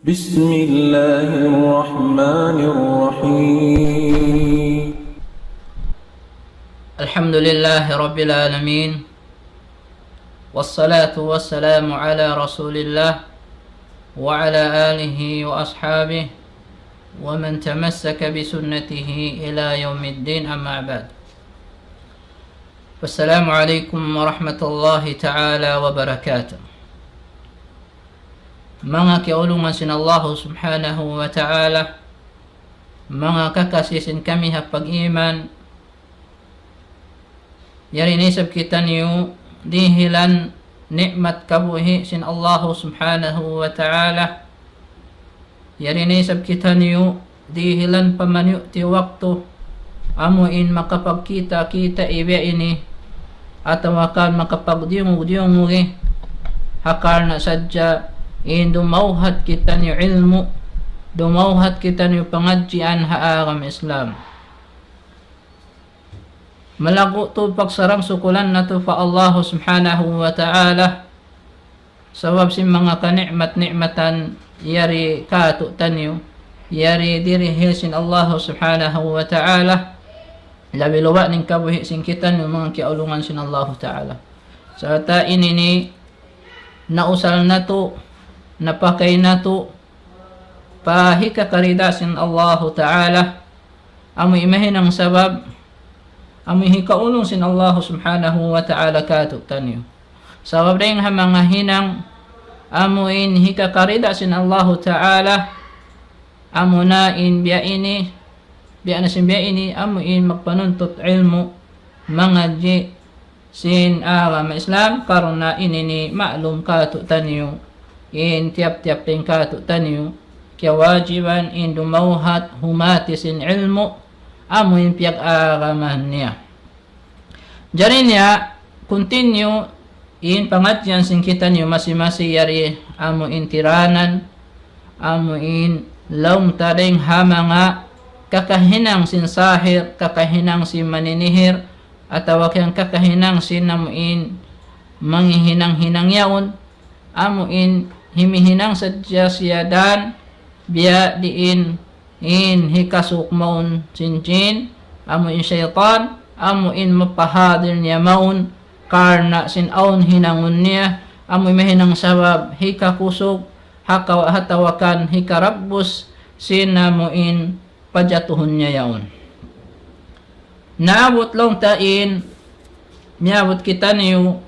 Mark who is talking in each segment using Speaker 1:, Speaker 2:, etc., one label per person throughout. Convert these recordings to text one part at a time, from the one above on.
Speaker 1: بسم الله الرحمن الرحيم
Speaker 2: الحمد لله رب العالمين والصلاة والسلام على رسول الله وعلى آله وأصحابه ومن تمسك بسنته إلى يوم الدين أما بعد فالسلام عليكم ورحمة الله تعالى وبركاته. Mga kiulungan sin Allah subhanahu wa ta'ala, mga kakasisin kami hapag-iman, yarinisab kita niyo dihilan nikmat kabuhi sin Allah subhanahu wa ta'ala, yarinisab kita niyo dihilan pamanyo ti waktu amuin makapagkita kita ibe ini atau akan makapagdiyong hakar na sadya in dumauhat kita ni ilmu, dumauhat kita ni pangadjian haagam Islam. Malago to pagsarang sukulan na to fa Allah subhanahu wa ta'ala sawab si mga kanikmat-nikmatan yari kato tanyo yari dirihil sin Allah subhanahu wa ta'ala labi luwa ning kabuhi sin kita ni mga kiaulungan sin Allah ta'ala. Sa ta ini nausal na to napakay na to pahika karidasin Allah Ta'ala amoy imahin ang sabab amoy hikaulong sin Allah subhanahu wa ta'ala kato tanyo sabab rin ha mga hinang amoy hika karidasin Allah Ta'ala amo na in biya ini amoy magpanuntot ilmu mga di sin agama Islam karon na inini ma'lum kato tanyo in tiap-tiap tingkatu tanyo kaya wajiban in dumauhat humatisin ilmu amuin piag agaman niya. Diyan niya continue in pangatyan sin kita niyo masi-masi yari amu in tiranan amu in laung taring hamanga kakahinang sin sahir kakahinang sin maninihir atawa kang kakahinang sin amuin manghihinang-hinang yaon amuin himihinang sadya siyadan biya diin in hikasuk maun sinjin amuin syaitan amuin mapahadir niya maun karna sin aun hinangun niya amuin mahinang sabab hikakusuk hatawakan hikarabbus sin amuin pajatuhun niya yaon. Naabot long tain miabot kita niyo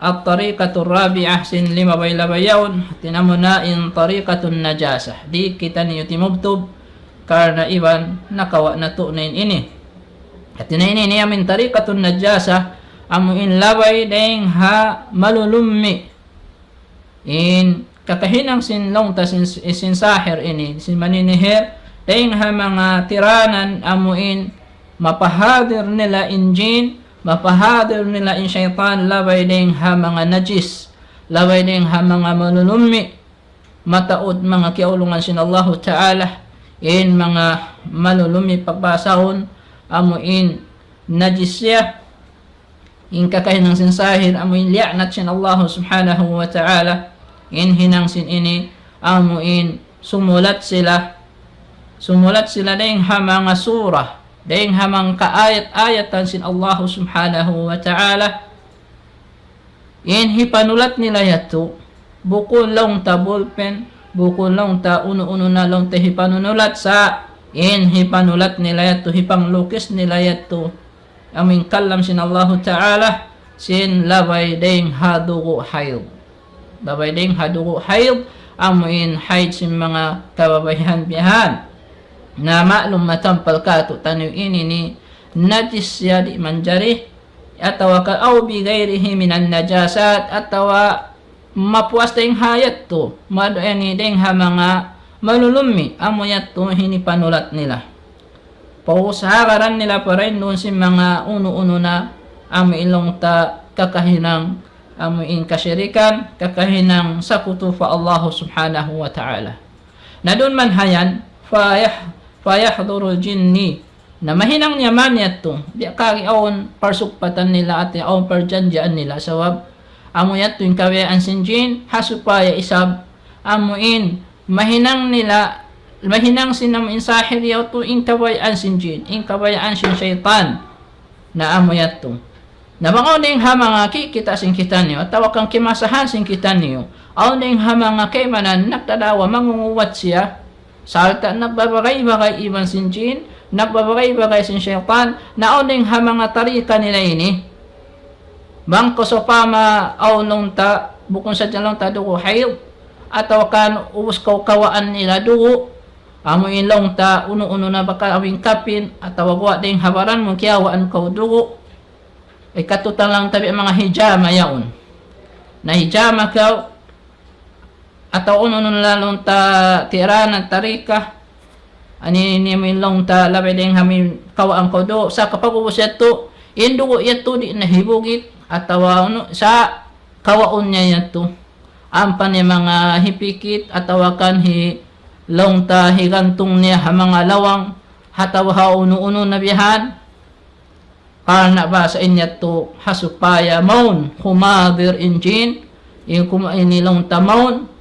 Speaker 2: at-tariqatul rabi'ah sin lima baylabayawn tinamuna in tariqatun najasah di kita niyo timubtub karna iban nakawa na to na ini at ini niya min tariqatun najasah amu in labay deng ha malulummi in kakahinang sin longta sin sahir ini sin maninihir deng ha mga tiranan amu in mapahadir nila injin mapahadir nila in syaitan labay ding ha mga najis labay ding ha mga malulumi mataod mga kiaulungan sin Allah Ta'ala in mga malulumi pagbasahon amuin najis siya in kakahinang sin sahir amuin li'nat sin Allah subhanahu wa ta'ala in hinang sin ini amuin sumulat sila ding ha mga surah dahing hamang kaayat-ayatan sin Allah subhanahu wa ta'ala in hipanulat nila yato bukun long ta ballpen bukun long ta uno-uno na long ta hipanunulat sa in hipanulat nila yato hipang lukis nila yato aming kalam sin Allah ta'ala sin labay dahing hadugo hayb labay dahing hadugo hayb amuin hayd sin mga kababayhan-bihan na ma'lum matampal kato tanyo ini ni najis yadi manjari atawa ka aw bi ghairihi minan najasat atawa mapuas tayong hayat to mado ani deng ha mga malulumi amoyat to hinipanulat nila pausagaran nila pa rin doon si mga uno-uno na amo ilong ta kakahinang amo in kasyirikan kakahinang sakutu fa Allah subhanahu wa ta'ala na doon man hayan fayahdurul jinni na mahinang yaman yato di kagi awon parsukpatan nila at awon parjanjaan nila sawab amo yato yung kawian sin jin hasupaya isab amuin mahinang sinam insahir yaw to in kabayaan sin jin, in kabayaan sin syaitan na amoyat to. Nabangaw ning hamanga kita sin kita niyo, at tawag kang kimasahan sin kita niyo. Aw ning hamanga kay manan nagtadawa mangunguwat siya. Salta nagbabagay-bagay iban sin jin, nagbabagay-bagay sin syaitan, na aw ning hamanga tarika nila ini. Bangko so pama aw nung ta bukon sa jalong ta dugo hayop ataw kan ubos kawaan nila dugo. Amo ilong ta uno-uno na baka awing kapin ataw wa ding habaran mo kiyawaan ko dugo. Ay katutan lang tabi mga hijama yaon. Na hijama ka ataw uno lalong ta tirana tarika. Ani ni milong ta labi ding hamin kawaan ko do sa kapag-ubos yato indugo yato di nahibugit ataw sa kawaon niya yato. Ampan niya mga hipikit ataw kan long ta higantong niya mga lawang hataw ha uno-uno na bihan. Karena ba sa inya to hasupaya maun humadir injin yung kumainilong tamaun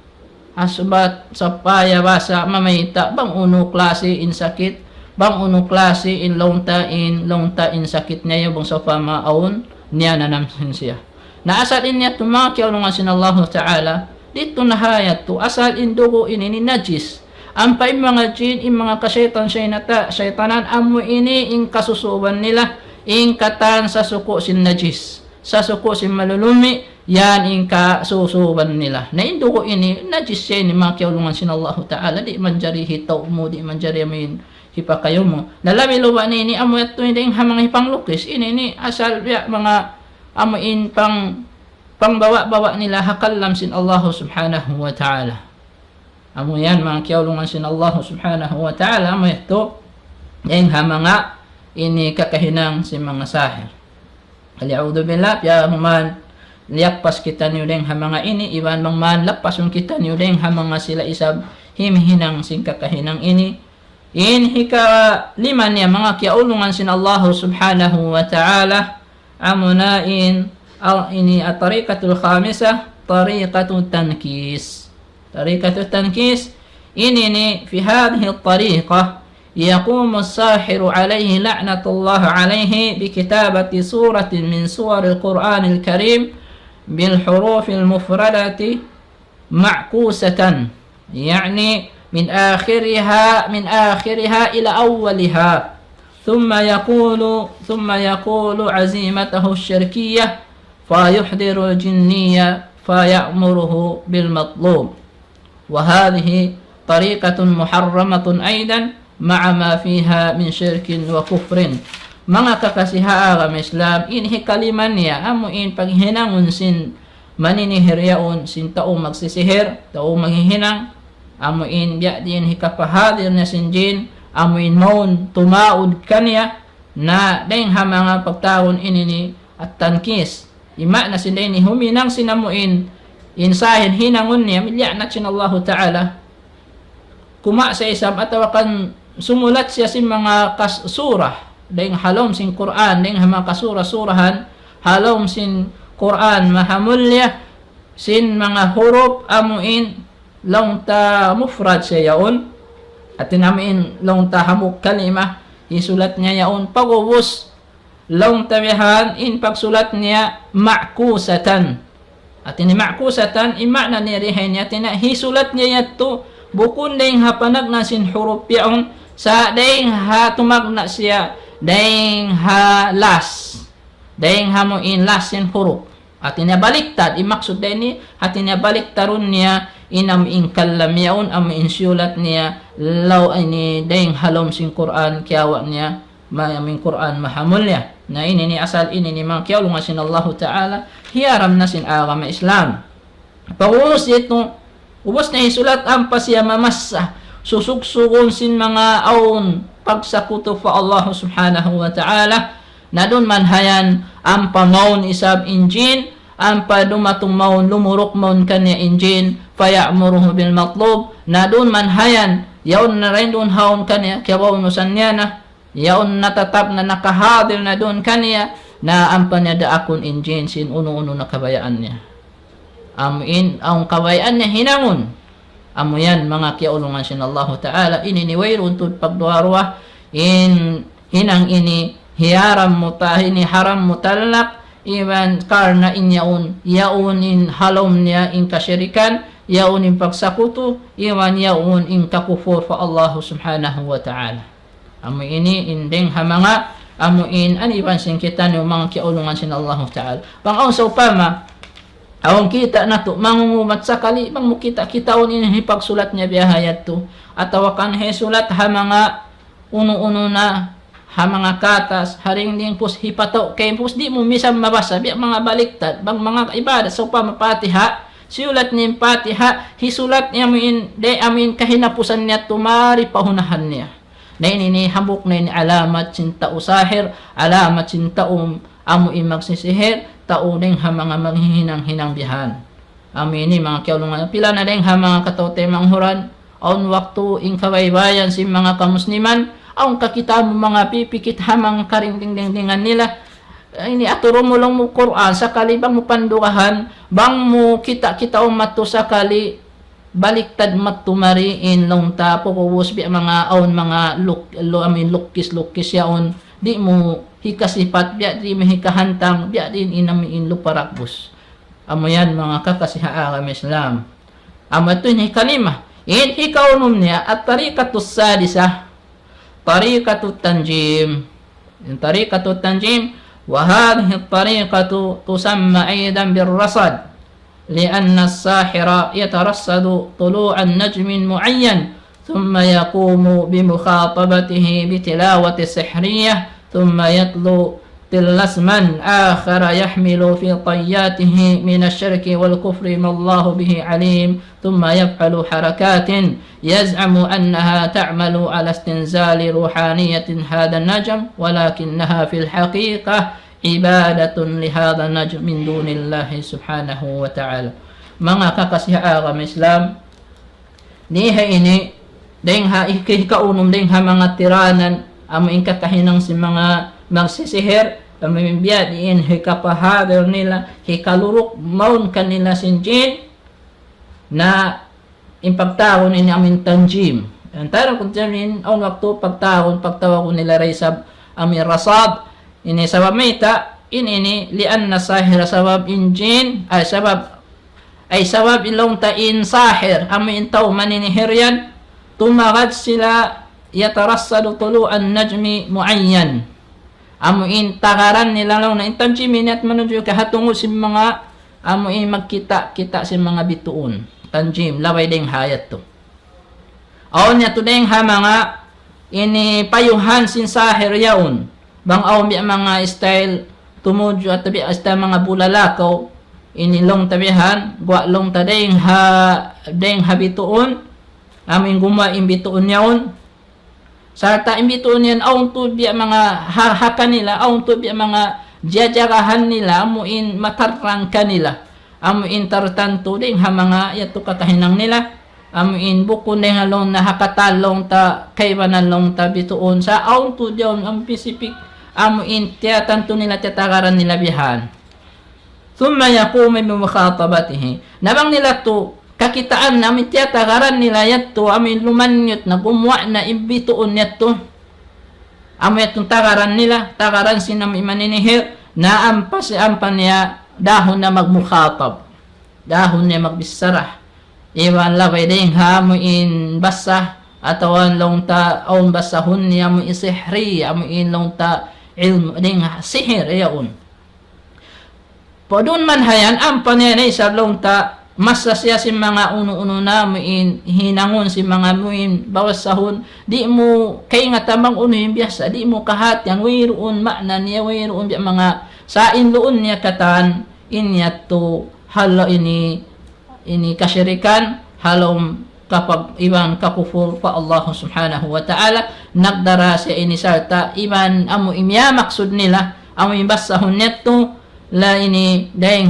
Speaker 2: hasubat sa paya ba sa mamayita bang uno klase in sakit bang uno klase in long ta in sakit niya yung sa pamaon niya na namsin siya na asal inya to mga kiyaulungan sin Allah Ta'ala dito nahayat to asal indugo ini najis ang pa mga jin in mga kasyaitan syaitanan amo ini in kasusuban nila in katan sa suko sin najis sa suko sin malulumi yan in kasusuban nila na indugo ini najis siya ni mga kiyaulungan sin Allah Ta'ala di manjari hitaw mo di manjari amin hipakayo mo nalami luwa ni ini amo yato hindi yung hamang hipanglukis ini asal ya mga amuin pangbawa-bawa nila hakallam sin Allah Subhanahu wa Ta'ala. Amo yan mga kiyaulungan sin Allah Subhanahu wa Ta'ala amo yato yung hamanga ini kakahinang si mga sahir. Ali'udhu billah ya human liakpas kita niyo deng hamanga ini iban mang man lapasun kita niyo deng hamanga sila isab himhinang sin kakahinang ini in hika liman ya mga kiyaulungan sin Allah Subhanahu wa Ta'ala amuna ini at-tariqatul khamisah tariqatul tankis. Tariqatul tankis ini fi hadhihi at-tariqah يقوم الساحر عليه لعنة الله عليه بكتابة سورة من سور القرآن الكريم بالحروف المفردة معكوسة يعني من آخرها إلى أولها ثم يقول عزيمته الشركية فيحضر الجنية فيأمره بالمطلوب وهذه طريقة محرمة أيضا ma'a ma fiha min syirkin wa kufrin. Mga kakasiha agam Islam inhi kaliman niya amuin paghinangon sin maninihiryaon sin tao magsisihir tao maghihinang amuin biya din hikapahadir na sin jin amuin maun tumaud kanya na deng mga pagtaon inini at tankis ima na sin ni huminang sinamuin insahin hinangon niya milya na sin Allah Ta'ala kuma sa isam atawakan sumulat siya sin mga surah dahil halom sin Quran dahil mga kasura-surahan halom sin Quran mahamulya sin mga huruf amuin long ta mufrad siya yaon at tinamin long ta hamuk kalima isulat niya yaon pagubos long tabihan in pagsulat niya ma'kusatan at ini ma'kusatan ima na nirihin niya hisulat niya yato bukun dahil hapanag na sin huruf yaon sa dahing ha tumagna siya dahing ha las dahing ha mo in las sin huruf at inabaliktad imaksud dahil at inabaliktarun niya inam in kallam yaon am insulat niya law ini dahing halom sin Quran kiawa niya mayamin Quran mahamulya na ini asal ini ni mga kiaulungan sin Allah Ta'ala hiyaram na sin agama Islam pagulus ito ubos na isulat ang pasya mamasa susugsugon sin mga aon pagsakuto fa Allah Subhanahu wa Ta'ala na doon manhayan ang pamaon isab injin ang padumatong maon lumurok maon kanya injin faya'muruhu bil matlub na doon manhayan yaon na rin doon haon kanya kiyabaw nusan niya na yaon natatap na nakahadir na doon kanya na ang panyada akon injin sin uno-uno na kabayaan niya amin ang kabayaan niya hinangon Amo yan mga kiaulungan sin Allah Ta'ala ininiway runtod pagduarwa in hinang ini hiaram mutahini haram mutalak iban karna inyaun yaun in halom niya in kasyirikan yaun in pagsakuto iwan yaun in kakufur fa Allah subhanahu wa ta'ala. Amo ini indeng hamanga amo in aniban sin kita no mga kiaulungan sin Allah Ta'ala. Bangaw sa upama awang kita na to, mangungumat sakali, mangmukita kitaon in hipagsulat niya biyahayat to. At tawakan hesulat ha mga uno-uno na, ha mga katas, haring din pus hipataw, kaya pus di mo misam mabasa, biya mga baliktad, bang mga ibadat, so pa mapatiha, siulat niya patiha, hisulat niya mo in, de amin kahinapusan niya tumari pahunahan niya. Na ini hambuk na ini alamat cinta usahir, alamat cinta amo magsisihir, tauneng ha mga manghihinang-hinang bihan. Amini mga kiaulungan. Pila na rin ha mga katote manghuran. Aun waktu ing kabaybayan si mga kamusliman. Aun kakita mo mga pipikit ha mga karingding-dingdingan nila. Ini aturo mo lang mo Quran. Sakali bang mo pandukahan. Bang mo kita-kita mato sakali. Baliktad matumariin long tapo kuwus bi mga aun mga lukis-lukis yaon. Di mo hikasipat biya di mahikahantang biya din inamiin luparakbus. Amo yan mga kakasihaagam Islam. Amo ito ni kalima. In ikaunum niya at tarikatus sadisa. Tarikatut tanjim. Yung tarikatut tanjim. Wahadhi tarikatu tusamma aidan birrasad. لأن الساحر يترصد طلوع النجم معين ثم يقوم بمخاطبته بتلاوة سحرية ثم يتلو تلسما آخر يحمل في طياته من الشرك والكفر ما الله به عليم ثم يفعل حركات يزعم أنها تعمل على استنزال روحانية هذا النجم ولكنها في الحقيقة عبادة لهذا النجم من دون الله سبحانه وتعالى. Mga kakasihaagam Islam, niha ini dengha ikikaunum dengha mga tiranan amo in kakahinang si mga magsisihir pamimbiya diin hikapahader nila hikalurok maun kanila sinjin na impagtawon ini amin tanjim antara kung jamin on waktu pagtawa ko nila raisab amin rasab ini sabab mita ini lianna sahira sabab injin ay sabab ilong tain sahir amin taw maninihiryan tumagad sila yatarassadu tulu'an najmi muayyan. Amuin takaran nila lang na intanjimin at manujo kahatungo si mga amuin magkita-kita si mga bituon. Tanjim, laway ding hayat to. Aon niya to ding ha mga ini payuhan sin sahir yaon. Bang aon biya mga style tumujo at tabi asta mga bulalakaw. Ini long tabihan, gwa long tadeng ha bituon. Amin gumawa imbituon yaon. Sarta imbituon yan aun to biya mga haka nila, aun to biya mga jajarahan nila, amuin matarang kanila. Amuin tartanto ding ha mga yato katahinang nila. Amuin buko ding halong na hakatalong ta kaybanan long ta bituon sa aun to diyon ang Pacific. Amuin tiyatanto nila tiyatakaran nila bihan. Thumma yaqumu bi mukhatabatihi. Nabang nila to kakitaan namin tiyatagaran nila yato amin lumanyot na gumawa na imbituon yato amin yatong tagaran nila tagaran sinami maninihir na ampan niya dahon na magmukhatab dahon niya magbisarah iwan labay ding hamuin basa atawan long ta aun basahun niya mo isihri amuin long ta ilm ding sihir yaon podun man hayan ampan niya na isa long ta masa siya si mga uno-uno na muin hinangon si mga muin bawas sahon di mo kay nga tamang uno yung biasa di mo kahat yang wiroon makna niya wiroon biya mga sain loon niya katan inya to halo ini kasyirikan halom kapag ibang kakufur pa Allah subhanahu wa ta'ala nagdara siya ini sarta iban amo imya maksud nila amo imbasahon neto la ini dayang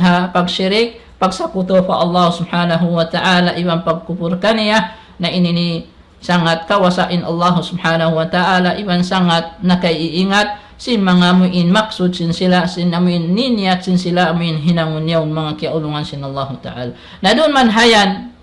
Speaker 2: ha pagsyirik pagsakuto pa Allah subhanahu wa ta'ala ibang pagkupur kaniya na inini sangat kawasain Allah subhanahu wa ta'ala ibang sangat nakaiingat sin mga muin maksud sin sila sin amin niniyat sin sila amin hinangun yawn mga kiaulungan sin Allah ta'ala na doon man hayan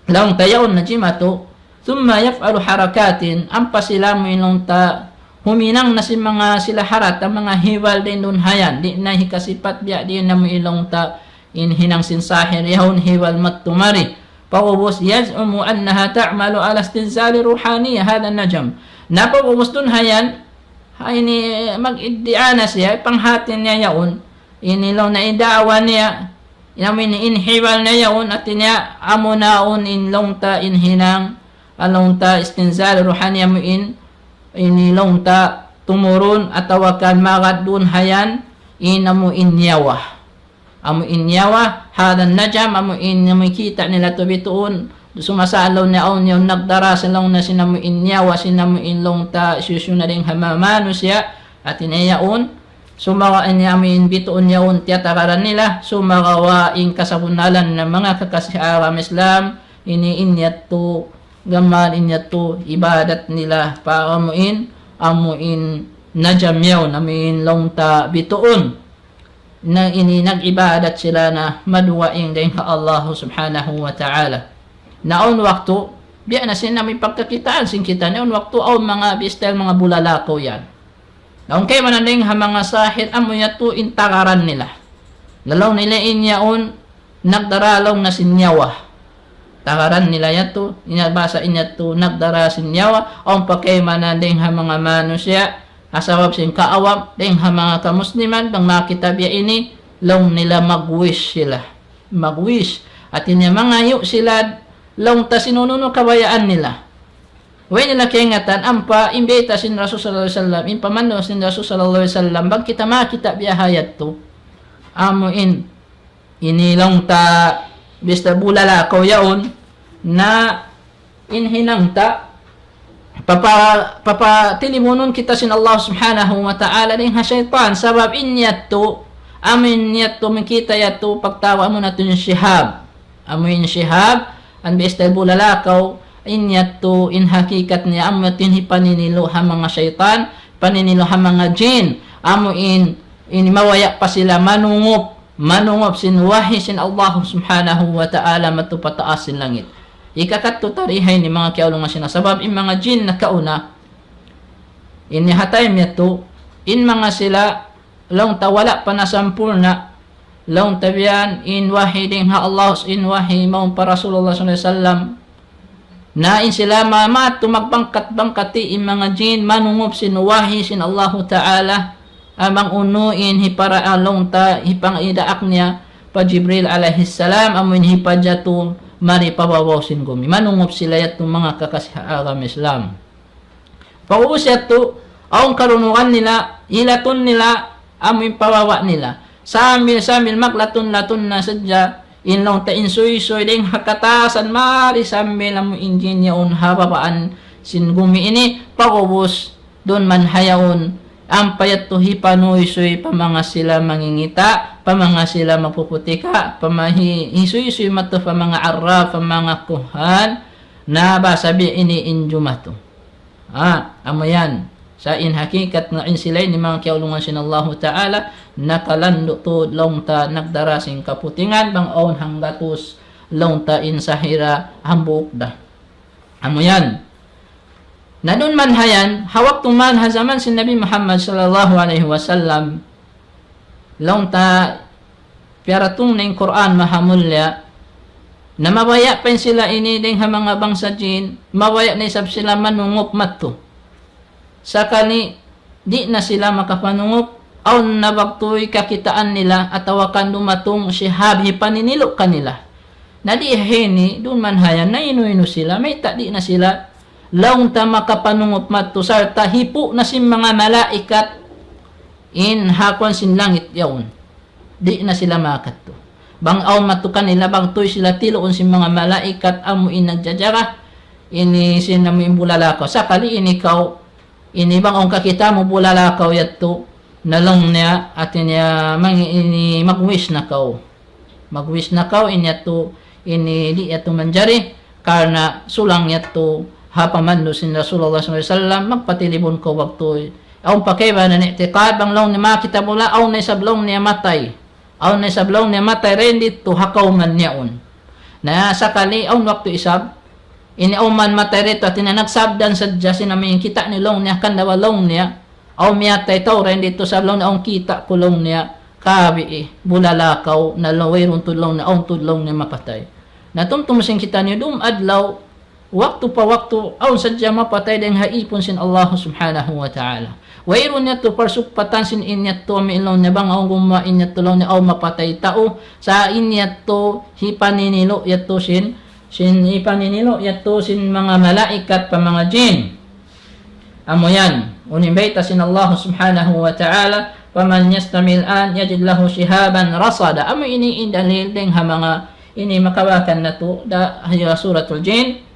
Speaker 2: laung tayaon na jimato, thumma yaf'alu harakatin, ampa sila mo ilong ta, huminang na si mga sila harat, ang mga hiwal din dun hayan, di na hikasipat biya, di na mo ilong ta, inhinang sinsahir, yahon hiwal mattumari, pagubos, yaz'umu annaha ta'malu ala istinzali ruhaniya, hada najam. Napagubos dun hayan, ini mag-iddiya na siya, panghatin niya yaon, inilaw na idaawa niya, inamin inhiwal na yaon, at niya amo naon inlong ta inhinang, along ta istinzal ruhaniya mo inilong ta tumurun at tawakan magad dun hayan, inamu inyawa. Amo inyawa, hadan najam, amo kita nila to bituon, sumasalaw na aon yung nagdara silaw na sinamu inyawa, sinamu inlong ta isusyo na rin hamamano siya, at inayaon, sumawaan niya amin bituon yaon tiyatakaran nila, sumakawain kasabunalan ng mga kakasiharam Islam, iniinyat to, gaman inyat to, ibadat nila, paamuin, amuin, najam yaon, amin long ta bituon, na nag-ibadat sila na maduwaing din ka Allah subhanahu wa ta'ala. Naon waktu, biya na sila may pagkakitaan, singkita naon waktu, o mga bistel, mga bulalakaw yan. Naon kayo mananding ha mga sahid, amo yato intakaran nila. Lalaw nila inyaon, nagdaralaw na sinyawa. Takaran nila yato, inabasa inyato, nagdara sinyawa, o pakay mananding ha mga manusya, asawab sin kaawam, ding ha mga kamusliman, bang makita biya ini, law nila mag-wish sila. Mag-wish. At inya mga yu sila, law ta sinununo kabayaan nila. Way nila kaya ngatan, ampa, imbita sin Rasul sallallahu alaihi wasallam, impamano sin Rasul sallallahu alaihi wasallam, bang kita makita biyahayat to, amo inilang ta, bista bulala ko yaon, na inhinang ta, tilimunon kita sin Allah subhanahu wa ta'ala, din ha syaitan, sabab inyat to, amin niyat to, makita yato, pagtawa mo nato yung shihab, amin shihab, an bista bulala ko, inyat to, in hakikat niya amatin paninilo ha mga syaitan, paninilo ha mga jin, amo in mawaya pa sila manungop sinwahi sin Allah subhanahu wa ta'ala matupataas sin langit. Ikakat to tarihay ni mga kiaulong nga sinasabab in mga jin na kauna, inihatay niya to, in mga sila long tawala pa na sampurna, long tabiyan in wahiding ha Allah, in wahi maun pa Rasulullah sallallahu alaihi wasallam, na in sila mamatu magbangkat-bangkati in mga jin manungop sinuwahi sin Allahu Ta'ala, amang unuin hipara along ta hipang idaak niya pa Jibril alaihi salam, amun hipadjatu mari pabawaw sin gumi, manungop sila yato mga kakasiharam Islam. Paubos yato aong karunukan nila, ilaton nila, amun pawawa nila, sambil maglaton-laton na sadya, inlong ta insuy-suy ding hakatasan mari sambil mo injin yaon hababaan sin gumi ini, pagubos don man hayaon ang payat to hipanuy-suy pa mga sila mangingita, pa mga sila mapuputika, pa hisuy-suy mato pa mga arra, pa mga kuhan, na ba sabi ini injumato. Amo yan. Sa in hakikat na in sila ni mga kiaulungan sin Allah Ta'ala, nakalando to long ta nagdarasing kaputingan, bang on hanggatus long ta in sahira hambuk da. Amo yan. Na doon man hayan, hawak tuman ha zaman si Nabi Muhammad sallallahu alaihi wasallam, long ta piaratung na yung Quran mahamulya, na mabaya pa sila ini ding ha mga bangsa jin, mabaya na isab sila manungop matto. Sakali, di na sila makapanungop, aw nabagtoy kakitaan nila, at tawakan dumatong shihab, hipaninilo kanila. Na di hini, doon man hayan, na inu-inu sila, may tadi na sila, laung ta makapanungop matto, sarta hipo na sin mga malaikat, in hakwan sin langit yaon. Di na sila makatto. Bang aw matukan nila, bang toy sila tiloon sin mga malaikat, amo inagjajara, ini sin namo imbulalakaw. Sakali ini ikaw, ini bang ang kakita mo bulalakaw yato, nalong niya at niya ini mag-wish na kaw. Mag-wish na kaw, inyato, ini di yato manjari, karena sulang yato, hapamando sin Rasulullah SAW, magpatilibon ko waktu. Aung pakaiba na ni'tikad, bang long niya makita mula, aung na isablong niya matay. Aung na isablong niya matay, rendi to hakaw man niyaon. na sakali aun waktu isab ini auman matereto at nagsabdan sa jasin namin kita ni long niya kan long niya aw miyatay tawren dito sa long na aung kita kulong niya kabi bulalakaw na laway tudlong na aung tudlong niya mapatay natumtumasin kita niyo adlaw waktu pa waktu aw sadya mapatay deng haipon sin Allah subhanahu wa ta'ala wayron niya to parsuk patansin inyat to milong niya bang aw gumain niya tulong niya aw mapatay tao sa inyat to hipaninilo yato sin ipaninilo yato sin mga malaikat pa mga jin amo yan unimbayta sin Allah subhanahu wa ta'ala faman yastamil an yajid lahu shihaban rasada amo ini indalil deng ha mga ini makawakan na to da suratul jin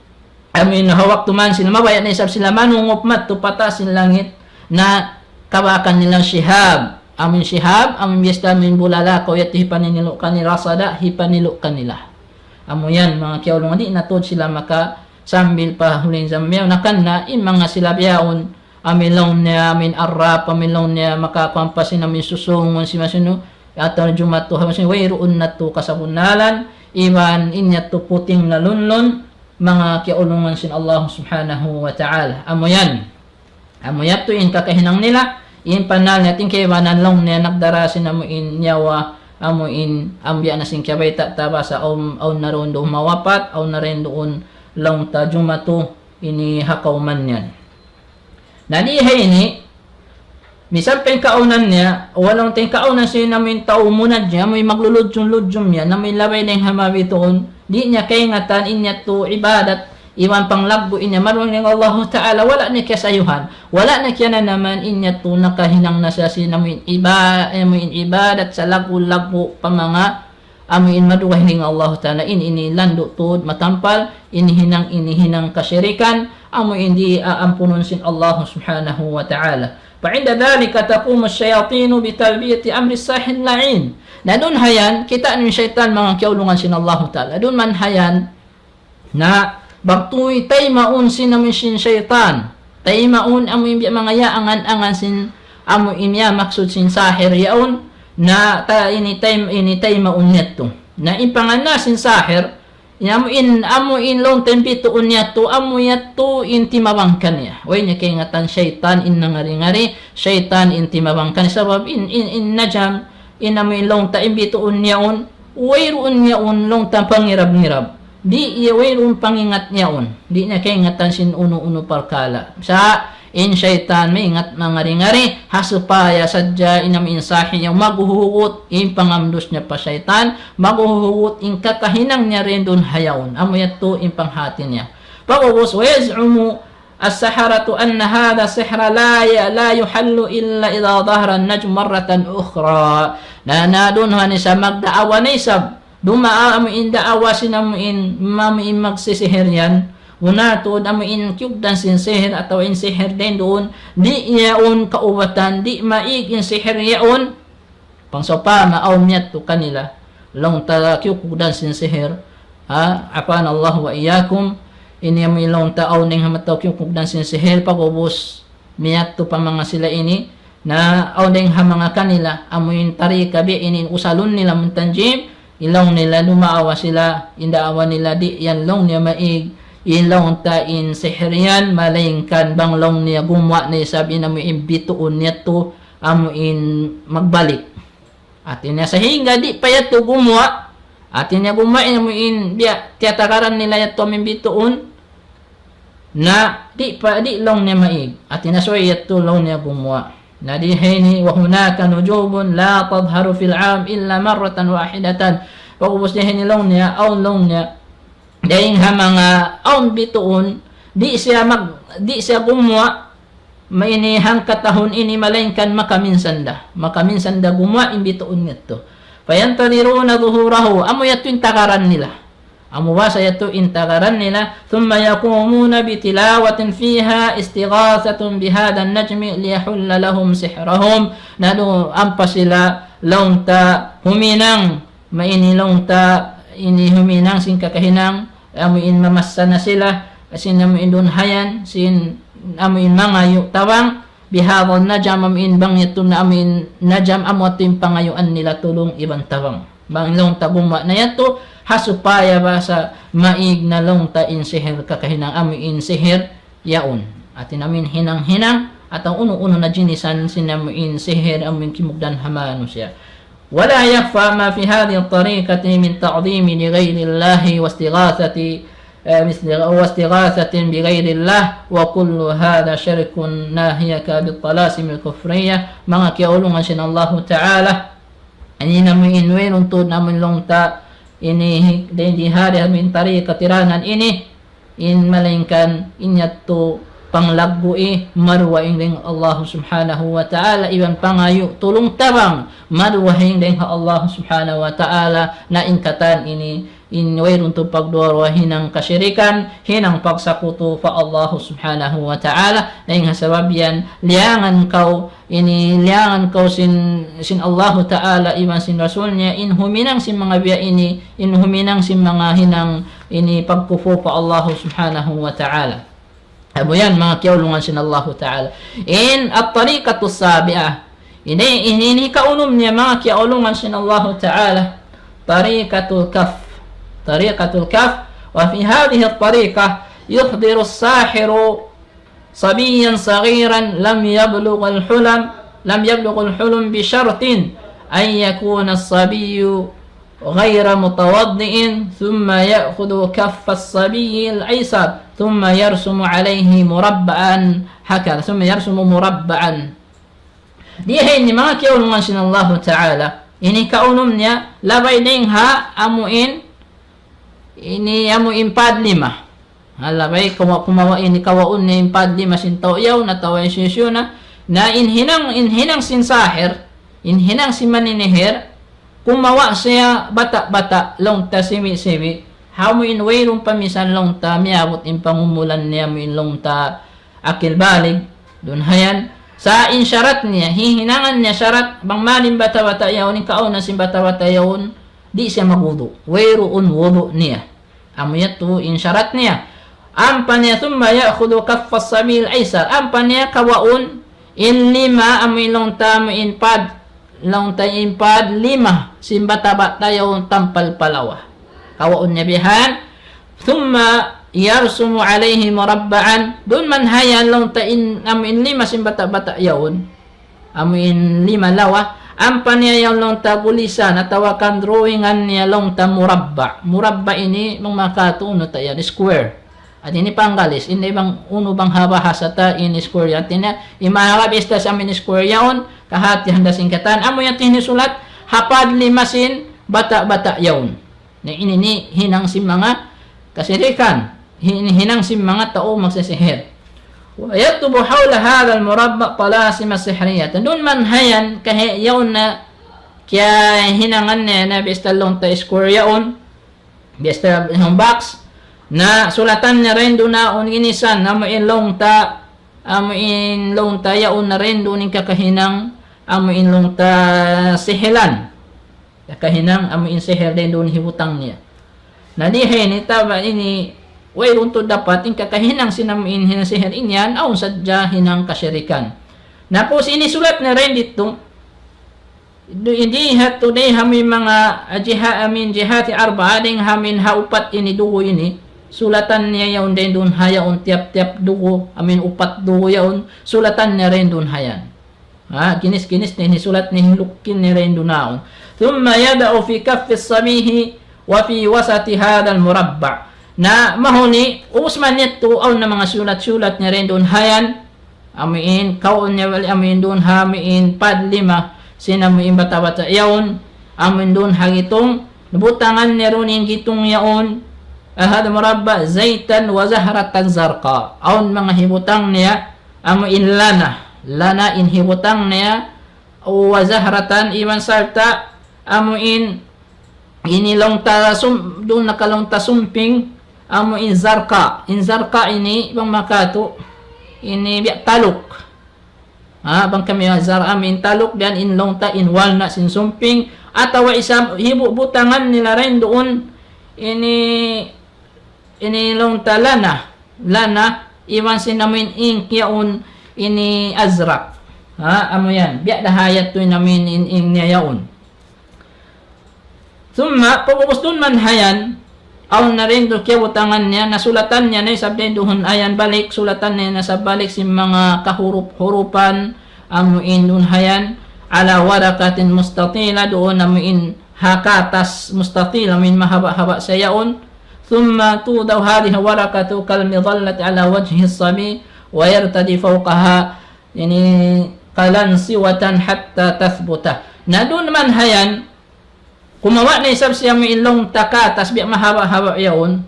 Speaker 2: amin hawak tuman sila mabaya na isab sila manungupmat to patasin langit na kawakan nilang shihab amin shihab amin biyasta min bulala ko yat hipaninilo kanila rasada hipanilo kanila amo yan mga kiaulong di natod sila maka sambil pa hulin zamyaw nakan na mga sila biyaon amin long niya amin arrap amin long niya makapampasin amin susungon si masino ato jumato hamasin wayroon na to kasabunalan iman inyat to puting nalunlon mga kiaulungan sin Allah subhanahu wa ta'ala amo yan amo yato in kakahinang nila in panal natin kay wananlong niya nagdarasin amo in nyawa amo in ambya na sing kabay taba sa aw naroon doon mawapat aw narin doon long ta jumato ini hakaw man yan nanihay ini misal pen kaunan niya walang ten kaunan siya namin tao muna niya may magluludyong yan na may labay ng hamawi toon di niya kay ngatan inya to ibadat iwan panglagbo inya marwang ng Allah Ta'ala wala na kaya sayuhan wala na kaya na naman inya to nakahinang na siya sinamin ibadat sa lagbo pa mga amin maduwah ng Allah Ta'ala ini lando to matampal inihinang kasyirikan amo hindi aampunon sin Allah Subhanahu wa Ta'ala فعند ذلك تقوم الشياطين بتلبية أمر الساحر اللعين na doon hayan kita ng syaitan mga kiaulungan sin Allah Ta'ala doon man hayan na bagtuy tay maun sin namin sin syaitan tay maun amoy mga yaangan sin amo imya maksud sin sahir yaon na ta ini tay maun neto na impangana sin sahir amo in long tempito unya to amo yato intimabangkan niya way niya kay ngatan syaitan in nangari-ngari syaitan intimabangkan sabab in najam amo in long ta imbito unyaon wayroon yaon long ta pangirab-ngirab di wayroon pangingat yaon di niya kay ngatan sin uno parkala sa in syaitan may ingat mangari-ngari hasupaya sadya inam insahin niya maghuhugot in pangamdos niya pa syaitan maghuhugot in kakahinang niya rin doon hayaon amo yato in panghati niya pagubos wayaz'umu as-saharatu anna hadha sihra la yuhallu illa idha dhahara an-najm marratan ukhra na doon hani sa magdaawa na isab dumaa amo in daawa sinamo in magsisihir yan una to amo in kyugdan sin sihir atau in sihir din doon di yaon kaubatan di maig in sihir yaon pangsopa maaw miyat to kanila long ta kyugdan sin sihir apan Allah wa iyyakum ini amo long ta aw ning hamataw kyugdan sin sihir pagubos miyat to pa mga sila ini na aw ning mga kanila amo in tarika bi in usalon nila muntanjim ilong nila lumaawa sila indaawa nila di yan long niya maig ilong ta in sihriyan malayngkan banglong niya gumwa ni sabi na mo imbituon niya to amo in magbalik atin niya sa hinga di pa yato gumwa atin niya gumwa mo in biya tiyatakaran nila yato imbituon na di long niya maig atin niya so yato long niya gumwa na di hini wa hunaka nujubun la tadharu fil am illa marratan wahidatan pagubos niya hinilong niya aw long niya dahil mga aon bituon di siya gumwa mainihang katahon ini malainkan makaminsanda gumwa imbituon nito fayantadiruna dhuhurahu amo yato intakaran nila amo wasa yato intakaran nila thumma yakumuna bitilawatin fiha istighathatun bihada an-najmi liyahulla lahum sihrahum nado ampa sila long ta huminang mainilong ta ini huminang sin kakahinang amuin mamassa na sila sin amuin doon hayan sin amuin mga tawang bihadon najam amuin bang ito na amuin najam amo ato yung pangayuan nila tulong ibang tawang banglong tabuma na yato hasupaya ba sa maig na longta in sihir kakahinang amoy in sihir yaon. Atin amin hinang-hinang at ang uno-uno na jinisan sinamuin sihir amin kimugdan hamano siya. ولا يخفى ما في هذه الطريقة من تعظيم لغير الله واستغاثة بغير الله وكل هذا شرك ناهيك بالطلاسم الكفرية mga kiaulungan sin Allah Ta'ala ani namin wenun tud namin longta ini di hari amin tariqa tiranan ini in malingkan inyatto panglagui marwaing ding Allah Subhanahu wa Ta'ala iban pangayu tulong tabang marwaing ding Allah Subhanahu wa Ta'ala na ingkatan ini inwairun to pagduwa hinang kasyirikan hinang pagsakuto fa Allah Subhanahu wa Ta'ala na ing hasababyan liangan kau sin Allah Ta'ala iban sin Rasul niya in huminang sin mga biya ini in huminang sin mga hinang ini pagkupo fa Allah Subhanahu wa Ta'ala. Abo yan mga kiaulungan sin Allah Ta'ala. In at-tariqatu sabi'ah. Ini kaunom niya mga kiaulungan sin Allah Ta'ala. Tariqatul kaf. Tariqatul kaf. Wa fi hadhihi at-tariqah yuhdiru as-sahiru sabiyan saghiran lam yablugh al-hulum bi shartin an yakuna as-sabiyyu غير متوضئ ثم يأخذ كف الصبي الأيسر ثم يرسم عليه مربعا هكذا ثم يرسم مربعا دي هي ما كيولون شن الله تعالى ini kaunumnya labay ding ha amuin ini amuin pad lima halabay kumawa ini kawaun ni pad lima sintaw yaw na taway siyuna na inhinang sin sahir inhinang sin maninihir kumawa siya bata-bata longta simi-simi hamuin wayrong pamisan longta miabot in pangumulan niya mo in longta akil balig dun hayan sa insyarat niya hihinangan niya syarat bang malim bata-bata yawon in kauna sin bata-bata yawon di siya magudu wayroon wudu niya amuyat to insyarat niya ampan niya thumma ya'khudhu kaffas sabil aysar ampan niya kawaun in lima amuin longta mo in pad long tayin pad lima simbata-bata yung tampal palawa kawaun niya bihan thumma yarsumu alayhi murabba'an dun man hayan long tayin amin lima simbata-bata yun amin lima lawa ampan niya yung long tagulisan at tawakan drawingan niya long ta murabba ini makatuno tayo square at ini panggalis ini bang uno bang habahasa ta in square yan tina imaharabis ta sa amin square yaon kahati handa singkatan amo yan tinisulat hapad limasin bata-bata yaon na ini hinang si mga kasirikan hinang si mga tao magsasihir wa yaktubu hawla hadha al-murabba talasim as-sihriyah dun man hayan kahe yaon na kaya hinangan na bistalong ta square yaon bista yung box na sulatan niya rin doon na inisan na mainlong ta yaon na rin doon yung kakahinang mainlong ta sihilan kakahinang amuin sihir din doon hibutang niya na dihin itaba ini wayrun to dapat yung kakahinang sinamuin hinasihir inyan aun sadya hinang kasyirikan na po sinisulat na rin dito hindi hato day hamin mga jihati arba ding hamin haupat ini dugo ini sulatan niya yaon din doon hayaon tiap-tiap dugo amin upat dugo yaon sulatan niya rin doon hayan kinis-kinis ni sulat ni lukin ni rin doon naon thumma yada'u fi kaffi as-samihi wa fi wasati hadha al-murabba na mahuni usman nito aw na mga sulat-sulat niya rin doon hayan amin kaon niya wali amin doon hamin pad lima sinamuin bata-bata yaon amin doon hagitong nabutangan niya rin yung gitong yaon هذا مربع زيتا وزهرة زرقاء أو mga hibutang niya amo in lana in hibutang niya o wazahratan iman sarta amo in inilong ta doon nakalong ta sumping amo in zarqa ini ibang makato ini biya taluk bang kami zar amin taluk biyan in long ta in walna sin sumping atawa isang hibutangan nila rin doon ini long ta lana iwan sinamin ink yaon ini azrak amo yan biya dahayat to namin in niya yaon Thumma, pagubos dun man hayan, aw na rin do kaya butangan niya, nasulatan niya na sabden duhon ayan balik, sulatan niya na sa balik si mga kahurup-hurupan, amuin dun hayan, ala warakatin mustatila, doon amuin hakatas mustatila, amuin mahaba-haba sa yaon. Thumma tudaw hadihi warakatu kalmidallat ala wajhi sabi, wa yartadi fawqaha, yani kalansiwatan hatta tathbuta. Na doon man hayan, kumawa na isab siya may ilong taka, tas biya mahaba-haba yaon,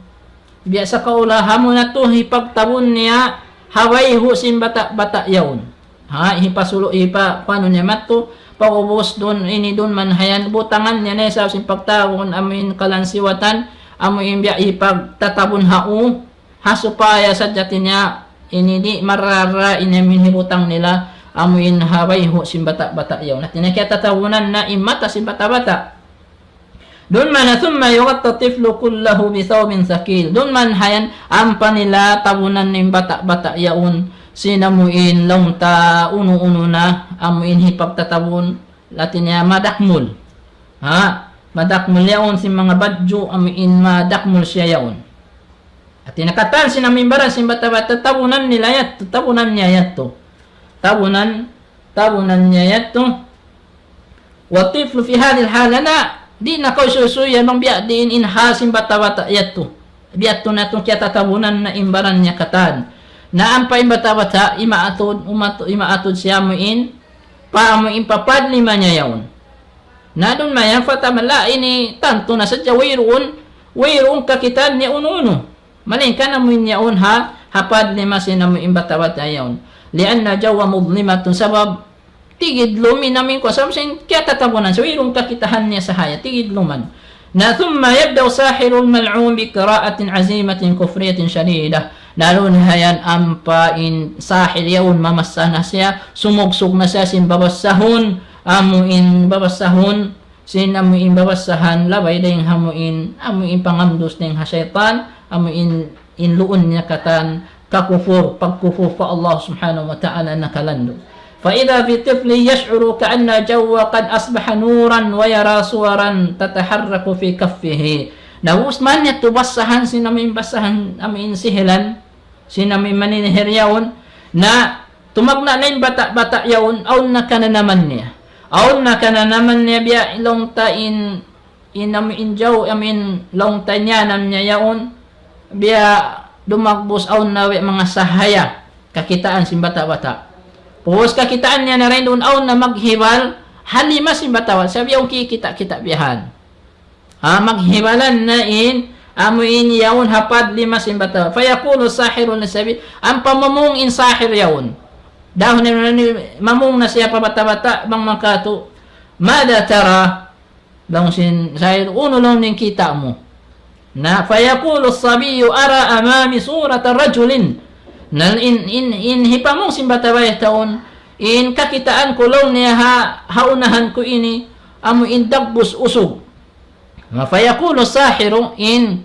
Speaker 2: biya sa kaulahan mo na to, hipagtabon niya, haway husin bata-bata yaon. Ha, hipasulo, paano niya mato, pagubos doon, ini doon man hayan, butangan niya na isab sin pagtabon, amin kalansiwatan, amin biya ipagtatabon hao, hasupaya sa dati niya, ini di marara, inamin hibutang nila, amin haway husin bata-bata yaon. At kaya tatabunan na imata sin bata-bata. Doon man, thumma yugatta tiflu kullahu bithawbin thaqil. Doon man hayan, ampa nila tabunan ng bata-bata yaon, sinamuin long ta uno-uno na, amuin hipagtatabon, latin niya madakmul. Ha? Madakmul yaon si mga badyo, amuin madakmul siya yaon. At tinakatan sinamimbaran si bata-bata, tabunan nila yat, tabunan niya yato. Tabunan niya yato. Wa tiflu fi hadil halana, di na kau susuya nung biya diin inhasim bata-bata yato. Biya to na itong kaya tatabunan na imbaran niya katan. Na ampay bata-bata, imaatod siya muin, paamuin papadli man niya yaon. Na doon mayan, fatamala, ini tanto na sadya, wayroon kakitan niya uno-uno. Malin ka na muin yaon ha, hapadli masin na muin bata-bata yaon. Lian na jawa mudlimatun sabab, tigid lumin namin ko samsin kaya tatabunan so irong kakitahan niya sa haya tigid luman na thumma yabdaw sahirul mal'um bi qira'atin azimatin kufriyatin shadida lalo na hayan ampain sahil yaun mamasana siya sumugsug na siya sin babasahon amuin babasahon sin amuin babasahan labay dayang hamuin amuin pangamdos ng hasyaitan amuin inluon niya katan kakufur pagkufur pa Allah subhanahu wa ta'ala nakalando. فإذا في طفل يشعر كأن جو قد أصبح نورا ويرى صورا تتحرك في كفه. Naus man niya tubasahan sinamin basahan amin sihilan sinamin maninihir yaon na tumagna na yung bata-bata yaon aun na ka na naman niya biya ilong tain inamin jaw amin long tanyanan niya yaon biya dumagbos aun na mga sahaya kakitaan sin bata-bata. Puhos kakitaan niya na rin doon aon na maghibal, halima si batawa, sabi yung kikita-kita biyahan. Ha, maghibalan na amuin yaon hapad lima si batawa. Fayakulo sahiro na sabi, ang pamamong in sahir yaon. Dahon na mamong na siya pa bata-bata, bang makato, mada tara, bang sin sahir, uno lang ng kita mo. Na fayakulo sabiyo ara amami surata rajulin. Nal in hipamong simbataway taon in kakitaan ko long niya haunahan ko ini amu in dagbus usog mafayakulo sahiro in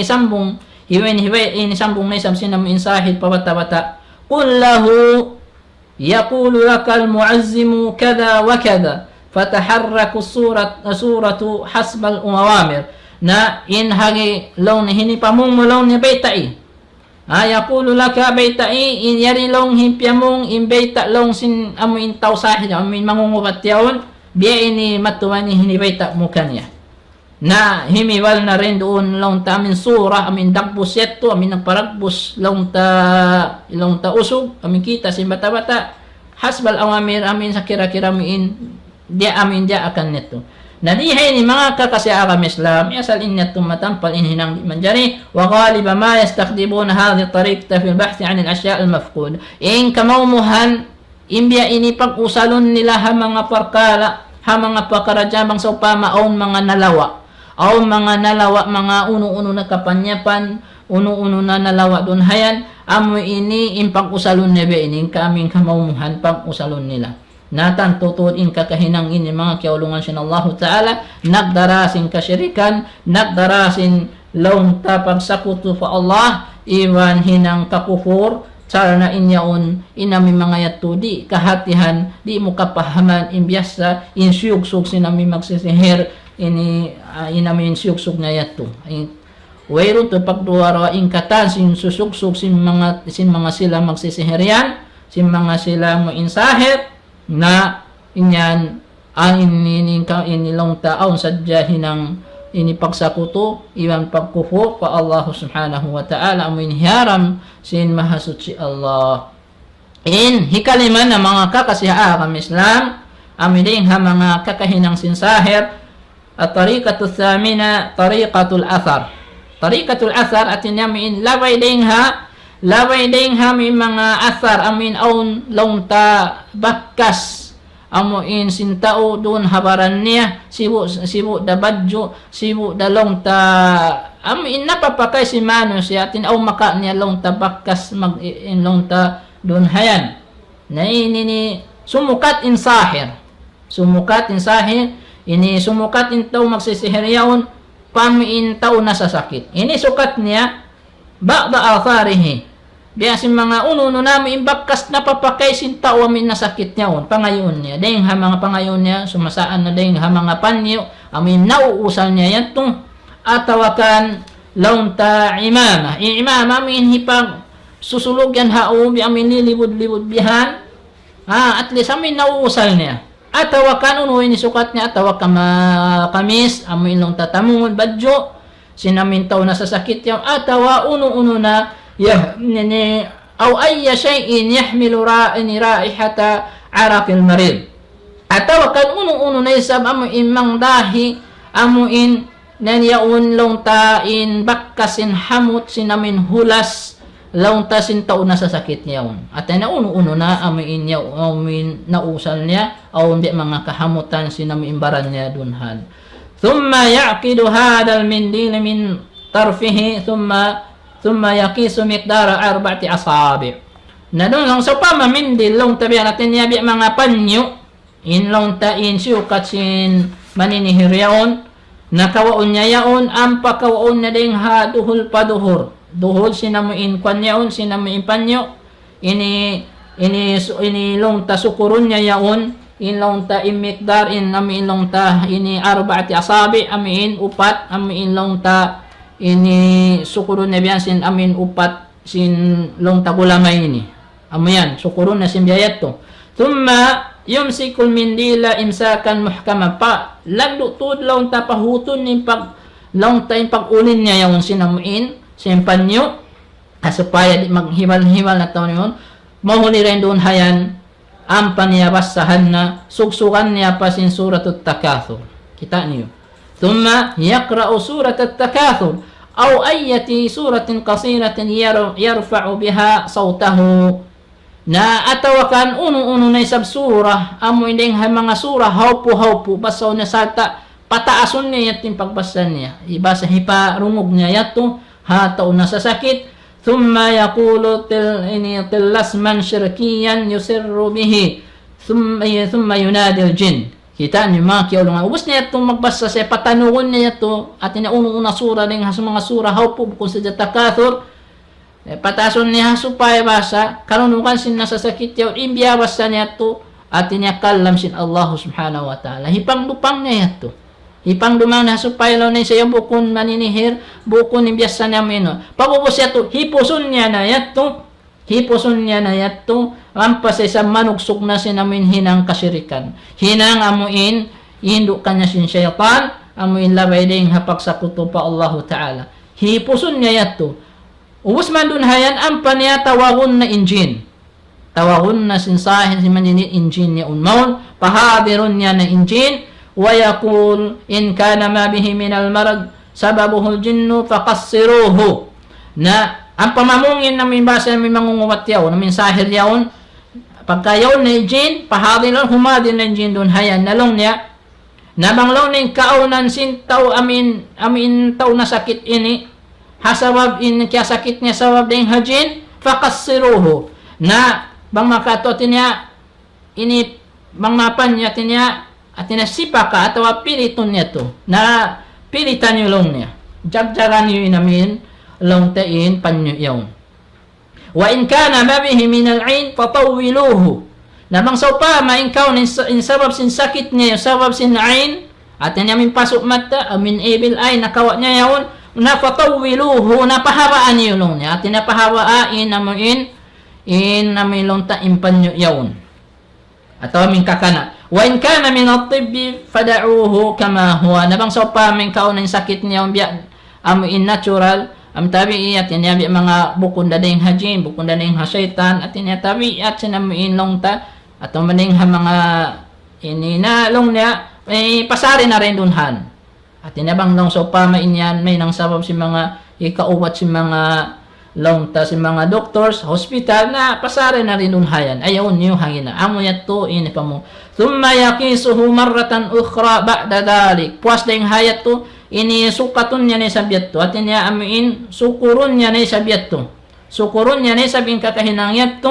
Speaker 2: sambong hiway sambong na isam sinam in sahid pabata-bata qul lahu yaqulu lakal muazzimu kada wa kada fataharraku suratu hasbal umawamir na in hagi long ni hinipamong mo long niya baytai yaqulu laka baytai in yari long himpiamong in bayta long sin amuin taw sahid amuin mangungubat yaon biya ini matuman ni hinibayta mo kanya na himiwal na rin doon long ta amin surah amin dagbus yeto amin nagparagbus long ta usog amin kita sin bata-bata hasbal awamir amin sa kira-kira amin dia akan neto. Nadihay ni mga kakasi akam Islam, yasal inyat tumatampal inhinang manjari, wa ghaliba ma yastakdibuna hadhi tariqta fil bahthi anil asya' al-mafqud. In kamawmuhan, imbya ini pag-usalon nila ha mga parkala, ha mga pakaradjabang sa upama o mga nalawa, mga uno-uno na kapanyapan, uno-uno na nalawa doon hayan, amo ini impag-usalon nebe ini, kaming kamawmuhan pag-usalon nila. Natan tutuin kakahinang ini mga kiaulungan siya ng Allah Ta'ala nagdarasin kasyirikan nagdarasin laong tapagsakuto pa Allah iwan hinang kakufur cara na inyaon inami mga yato di kahatihan di mo kapahaman imbyasa insyugsug sinami magsisihir inamin siyuksog na yato. Wayro to pagduwara ingkatan sin susuksog sin mga sila magsisihiryan, sin mga sila mo insahir na inyan ang inilong taon sadya hinang inipagsakuto iwan pagkuho pa Allah subhanahu wa ta'ala amin hiyaram sin mahasud si Allah. Hikaliman na mga kakasiha kami Islam amin ha mga kakahinang sinsahir at tariqatul thamina tariqatul athar. Tariqatul athar atin yamin laway ding ha may mga athar amin aun longta bakkas amuin sintao doon habaran niya sibu da badjo sibu da longta amin napapakay si mano siya atin aw maka niya longta bakkas mag in longta doon hayan na ini sumukat insahir ini sumukat intaw magsisihiryaon pamiin tao na sa sakit. Ini sukat niya ba'da atharihi. Biyasin mga uno namin bakkas na papakay sin tao amin na sakit niya on. Pangayon niya. Dahil ha mga pangayon niya sumasaan na dahil ha mga panyo amin nauusal niya yan itong atawakan launta imama. Imama amin hipag susulog yan haubi amin lilibod-libod bihan. At least amin nauusal niya. Atawakan uno ini sukat niya atawak kamis amin long tatamungod badjo sinamin taw na sa sakit yung atawa uno na nini aw ayya shay'in yahmilu raihata araqil marid atawakan uno na isab amin mang dahi amuin nanyaun long tain bakkasin hamut sinamin hulas laung tasin tao na sa sakit niya at na uno na amin niya amin nausal niya o hindi mga kahamutan sinamimbaran niya dunhan thumma yaqidu hadal mindil min tarfihi thumma yaqisu miqdara 4 asabi na doon lang sa pamamindil long tabi natin niya mga panyo in long tain siyukat sin maninihiryaon nakawaon niya yaon ang pakawaon na ding ha duhol paduhor duhol sinamuin kwan yaon sinamuin panyo ini long ta sukurun niya yaon in long ta imikdar in amin long ta ini 4 asabi amin upat amin long ta ini sukurun na biyan sin amin upat sin long ta gulamay ini amayan sukurun na sin biyayat to thumma yumsikul mindila imsakan muhkama pa lagdo long ta pahuton ni pag long ta pag-ulin niya yaon sinamuin simpanyo supaya di maghimal-himal na taon yun mahuli rin doon hayan ang paniyabasahan na sugsugan niya pa sin suratut takathur kita niyo thumma yakra'u suratut takathur aw ayati suratin qasiratin yarfa'u biha sawtahu na atawakan uno na isab surah amo inding mga surah haupu basaw na salta pataason niya yatin pagbasan niya iba sa hipa rungog niya yato hatao na sa sakit thumma yaqulu tillasman shirkiyan yusirru bihi thumma yunadi al-jin kita niyo mga kiyaw ubos niya itong magbasa sa patanugon niya ito at inaunong-una sura ng mga sura haupo kung sa takathur patason niya supaya basa kanunukan sin nasa sakit yaw imbiyabasa niya ito at iniyakalam sin Allah subhanahu wa ta'ala hipang lupang niya ito hipang dumang na supaya law na siya bukon maninihir bukon imbiyasa niya mino pagubos siya ito hipuson niya na yato ampas sa manugsog na sinamin hinang kasirikan hinang amuin induk kanya sin syaitan amuin labay ding hapak sa kuto pa Allah ta'ala hipuson niya yato ubos man dun hayan ampan niya tawagon na injin tawagon na sinsahin si maninin injin niya unmaon pahabirun niya na injin wa yaqul in kana ma bihi min al marad sababuhu al jinnu faqassiruhu na ang pamamungin na may basa na may mangunguwat yaw na may sahir yaon pagka yaw na jin pahabin lang humadin na jin dun hayan nalong niya nabanglaw na yung kaunan sin tao amin tao na sakit ini hasawab in kaya sakit niya sawab na yung hajin faqassiruhu na bang makatotin niya ini bang mapan niya tinya at tinasipa ka atau piliton niya to na pilitan yung long niya jagjagan yung inamin long tain panyo yawn wa in kana mabihi min al-ain fatawiluhu namang sa pa maingkaw in sabab sin sakit niya sabab sin ain Atin yamin pasok mata, amin ibil ay nakawat niya yaon, napatawiluhu, napahabaan niyo long niya. Atin napahabaan namin namin long ta impanyo yaon. Atau amin kakana. Wa in kana min at-tibbi fada'uhu kama huwa. Nabang sa pa min kaon ng sakit niya biya amin natural. Am tabi at yan yabi mga bukon dading hajin, bukon dading hasyaitan, at yan tabi at sinamuin long ta, at maning ha mga inina long niya, may pasari na rin dunhan. At yan bang long so pa mainyan, may nang sabab si mga ikauwat si mga long ta, si mga doctors, hospital na pasari na rin dunhayan. Ayaw niyo hangin na. Amo niya to, ini pa mo. Thumma yakisuhu marratan ukhra ba'da dalik. Puas ding hayat to, ini sukatun niya ni sabiat to at ini amin sukurun niya ni sabiat to sukurun niya ni sabing kakahinangyat to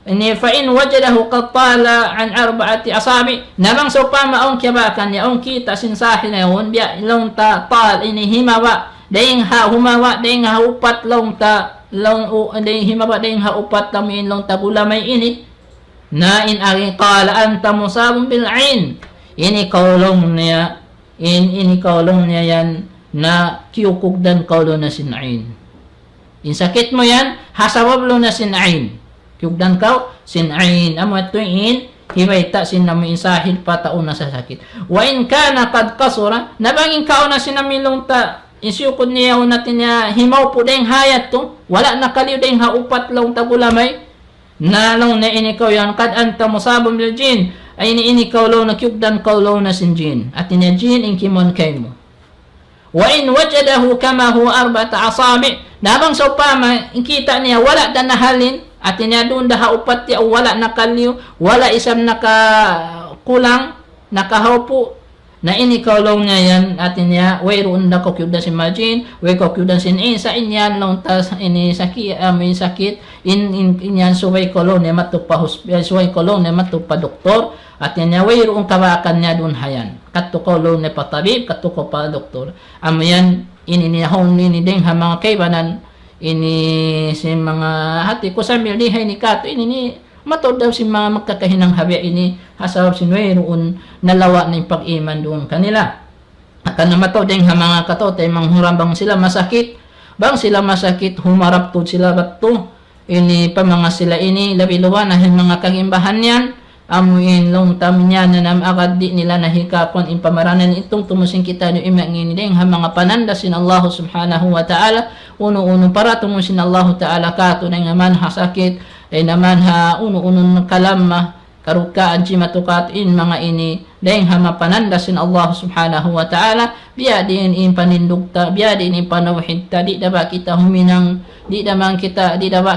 Speaker 2: ini fa in wajadahu qad tala an arba'ati asabi namang so pa maong kiyabakan niya on kita sinsahin na yun biya long ta tal ini himawa daing ha humawa daing ha upat long ta long daing himawa daing ha upat tamin long ta bulamay ini na in ari qala anta musabun bil ain ini kaulong niya ini kaulong niya yan na kiyukugdan kaulo na sinain. In sakit mo yan, hasawab lo na sinain. Kiyugdan kau, sinain. Amo ito himay ta sinami insahil patao na sa sakit. Wa in kana kad kasura, nabangin kao na sinamilong ta, isyukod niya natin niya, himaw po dahing hayat to, wala na kaliw dahing haupat lang tagulamay, na lang na inikaw yan, kad anta musabong bil jin, ay ini kaulo na kyugdan kaulo na sinjin at ina jin in kimon kay mo wa in wajadahu kama huwa arba'ata asabi nabang sa upama kita niya wala dan nahalin at ina doon daha upat ya wala nakaliw wala isang nakakulang nakahaupo na ini kaulo niya yan at niya wayroon na ko kyugdan si majin way ko kyugdan sin sa inyan long tas ini sakit may sakit inyan suway kaulo niya matupa hospital suway kaulo niya matupa doktor at yan wayroon kawakan niya doon hayan katuko lo ne patabib katuko pa doktor am yan ininihon ni ding ha mga kaibanan ini si mga hati ko sa mildihay ni kato ini matod daw si mga magkakahinang habya ini hasawab si wayroon nalawa na yung pag-iman doon kanila at na matod ding ha mga kato tay manghuram bang sila masakit humarap to sila bato ini pa mga sila ini labiluwan na mga kagimbahan yan amuin long taminya na nam agad di nila nahikapon in pamaranan itong tumusing kita ni imangin ding ha mga panandasin Allah subhanahu wa ta'ala uno para tumusin Allah ta'ala kato na naman hasakit ay naman ha uno kalamma karukaan matukat in mga ini ding ha mapanandasin Allah subhanahu wa ta'ala biya din in panindugta biya din in panawhid ta di dapat kita huminang di dapat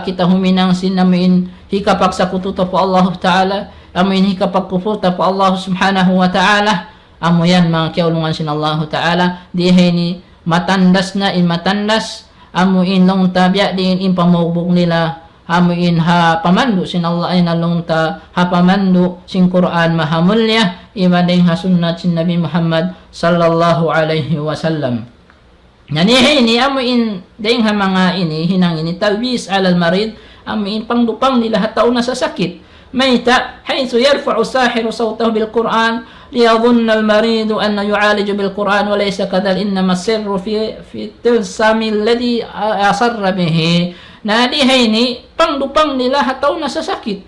Speaker 2: kita huminang sinamin hikapak sa kututo po Allah ta'ala amoy ini kapag kuputa po Allah subhanahu wa ta'ala amo yan mga kiaulungan sin Allah ta'ala dihay ni matandas na in matandas amo in long tabya din in pamugbog nila amo in ha pamandu sin Allah ay nalong ta ha pamandu sin Quran mahamulya iba din ha sunnat sin Nabi Muhammad sallallahu alaihi wasallam nanihay ni amo in din ha mga ini hinang ini talbis alal marid amo in pangdupang nila hatao na sa sakit ميتة حيث يرفع الساحر صوته بالقرآن ليظن المريض أن يعالج بالقرآن وليس كذلك إنما السر في التلسام الذي أصر به نادي هيني pangdupang nila hataw na sa sakit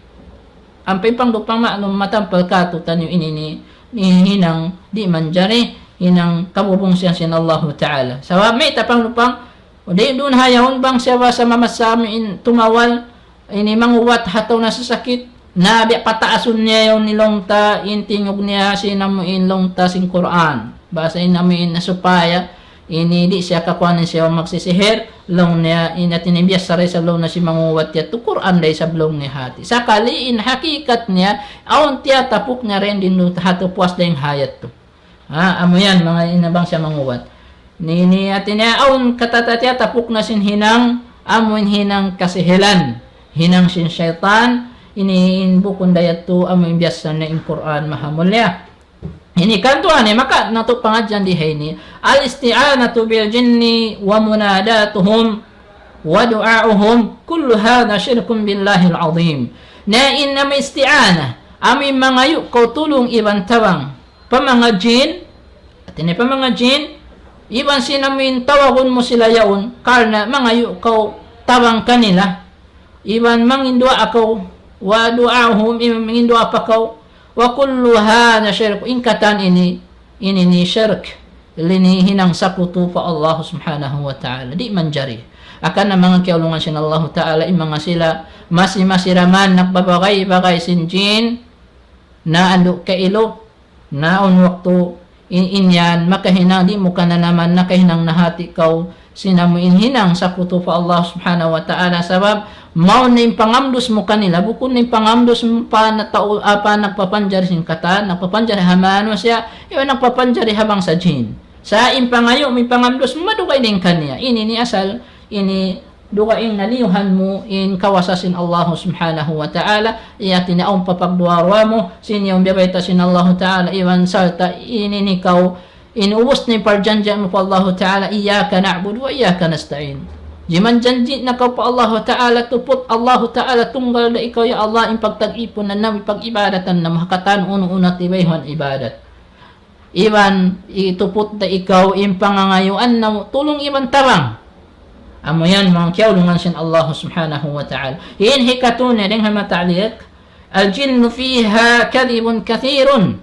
Speaker 2: ampay pangdupang maalong matampal kato tanyo ini ni hinang di manjari hinang kabubong siya sin Allah Ta'ala sawa may tapangdupang di doon hayaon bang siya sa mamasami tumawal ini manguwat hataw na sa sakit nabi pataasun niya yung nilong ta intingog niya sinamuin long ta sing Quran basa inamuin na supaya ini di siya kakuanin siya magsisihir long niya inatinibiyas saray sa long na si manguwat ya tu Quran day sa blong ni hati sakali in hakikat niya aon tiya tapuk niya rin din hato puas day hayat to amo yan mga inabang siya manguwat ni atin niya aon katatatya tapuk na sin hinang amuin hinang kasihilan hinang sin syaitan ini bukun dayat tu amo imbiasan na in Quran mahamulya ini kantuan maka nato pangadyan di hayni al isti'anatu bil jinni wa munadatuhum wa du'a'uhum kullu hadha syirkun billahi al azim na in na isti'ana ami mangayu ko tulong ibang tawang mga jin, at ini pa mga jin, iban sinamin tawagon mo sila yaon, karna mga yukaw tawang kanila, iban mangindua ako, wa du'ahum, iban mangindua pa kaw, wa kullu hana syirk, inkatan ini ni syirk, linihinang sakutu pa Allah subhanahu wa ta'ala, di manjari. Akan na mga kiaulungan sin Allah ta'ala, mga sila, masiraman, nagbabagay-bagay sin jin, na ando kailo, na on waktu inyan, makahinang, di mo ka na naman, nakahinang nahati kaw, sinamuin hinang sa kuto pa Allah subhanahu wa ta'ala, sabab, mao na yung pangamdos mo kanila, bukod na yung pangamdos mo pa na nagpapanjari sin kata, nagpapanjari hamano siya, iwan nagpapanjari habang sa jin. Sa impangayo, may pangamdos, madugay din kanya. Ini ni asal, ini dugaing naliyuhan mo in kawasasin Allah subhanahu wa ta'ala, iyatin na ang papagduwarwa mo, sinyong bibayta sin Allah ta'ala, iwan salta, ini nikaw, inuubos na yung parjanjan mo pa Allah ta'ala, iyaka na'bud wa iyaka nasta'in. Jiman janji na ka pa Allah ta'ala, tupot Allah ta'ala, tunggal na ikaw ya Allah, in pagtag-ipon na nami pag-ibadatan na makatan unang-una tibayhan ibadat. Iwan, itupot na ikaw, in pangangayuan na tulong iwan tarang. Amo yan, mga kiaulungan sin Allah subhanahu wa ta'ala. Iyan hikatuna rin hamatalik, al-jinnu fiha kadhibun kathirun.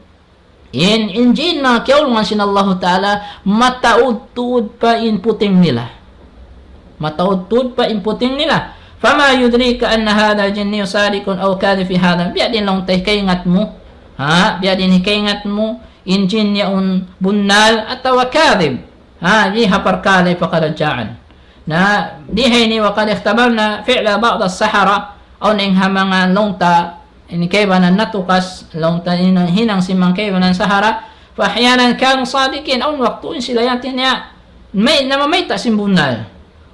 Speaker 2: In jin na kiaulungan sin Allah ta'ala, mataud-tud pa in puting nila. Mataud-tud pa in puting nila. Fama yudrika anna hadha jinni yusarikun aw kadhi fi hadha. Biya din lang tayo kaingat mo. Biya din kaingat mo. In jin yaun bunnal atawa kadhib. Di haparkalay pakarajaan. Na dihay ni wakad ikhtabam na fi'la ba'd as-sahara aw ning mga longta ini kaybanan natukas longta hinang simang kaybanan sahara fa ahyanan kanu sadikin aw waqtuin sila yatin ya may namamayta simbunal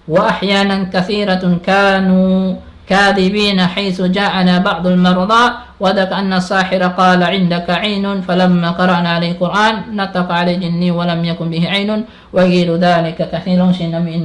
Speaker 2: wa ahyanan kathiratun kanu كاذبين حيث جاءنا بعض المرضى وذاك أن الساحر قال عندك عين فلما قرأنا عليه القرآن نطق عليه جني ولم يكن به عين وغير ذلك كثير من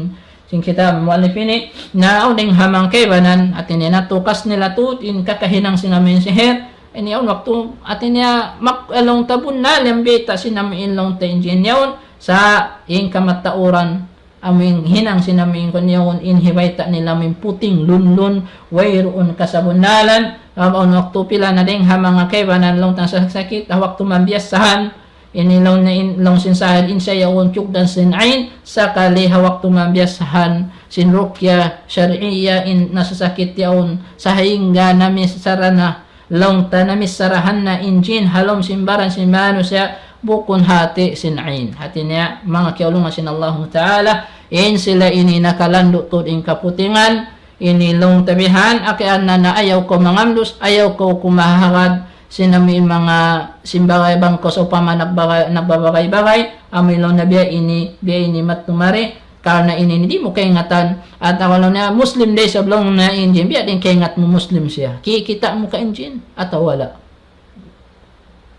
Speaker 2: sin kitab muallifini na uning hamang kaybanan atin natukas nila tut in kakahinang sinamin sihir ini on waktu atin ya makalong tabun na lembeta sinamin long tenjin yaon sa in kamatauran aming hinang sinamin kon yaon in hibayta nila min puting lunlun wayroon kasabunalan on waktu pila na ding hamang kaybanan long tang sakit waktu mambiyasahan inilaw na inlaw sinsahid insya yaon dan sinain sakali hawak tumambiyasahan sin rukya syariya in nasasakit yaon sahingga namis sarana long ta namis sarahan na injin halom simbaran simano siya bukun hati sinain hati niya mga kiaulungan sin Allah ta'ala in sila ini nakalando to in kaputingan inilong tabihan akian na ayaw ko mangamdos ayaw ko kumahagad sinami mga simbagay bangko so pama nagbabagay-bagay amilaw na biya ini matumari karena ini di mo kaingatan at awalaw na Muslim day sablong na injin biya din kaingat mo Muslim siya kikita mo ka injin atau wala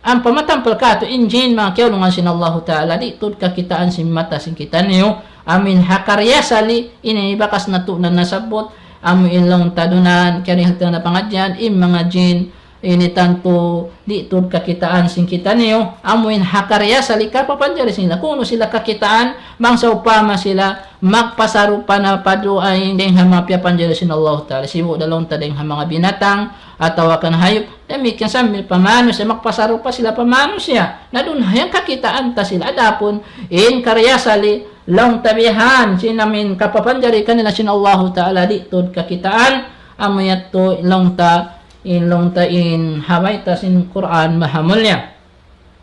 Speaker 2: ang pamatampal ka to injin mga kiaulungan sin Allah ta'ala di tud kakitaan sin mata sin kita niyo amin hakarya sali ini bakas na to na nasabot amin ilong tadunan kanihalta na pangadyan mga jin ini tanto di tud kakitaan sing kita niyo amuin hakarya salika papanjari sila kuno sila kakitaan bangsa upama sila magpasarupa na padu ay ding hamapya panjari sin Allah ta'ala sibo dalon ta ding mga binatang ataw kan hayop demikian sambil pamano siya magpasarupa sila pamano siya na dun hayang kakitaan ta sila adapon in karya sali long tabihan sinamin kapapanjari kanila sin Allah ta'ala di tud kakitaan amuyat to long ta in haway ta sin Quran mahamulya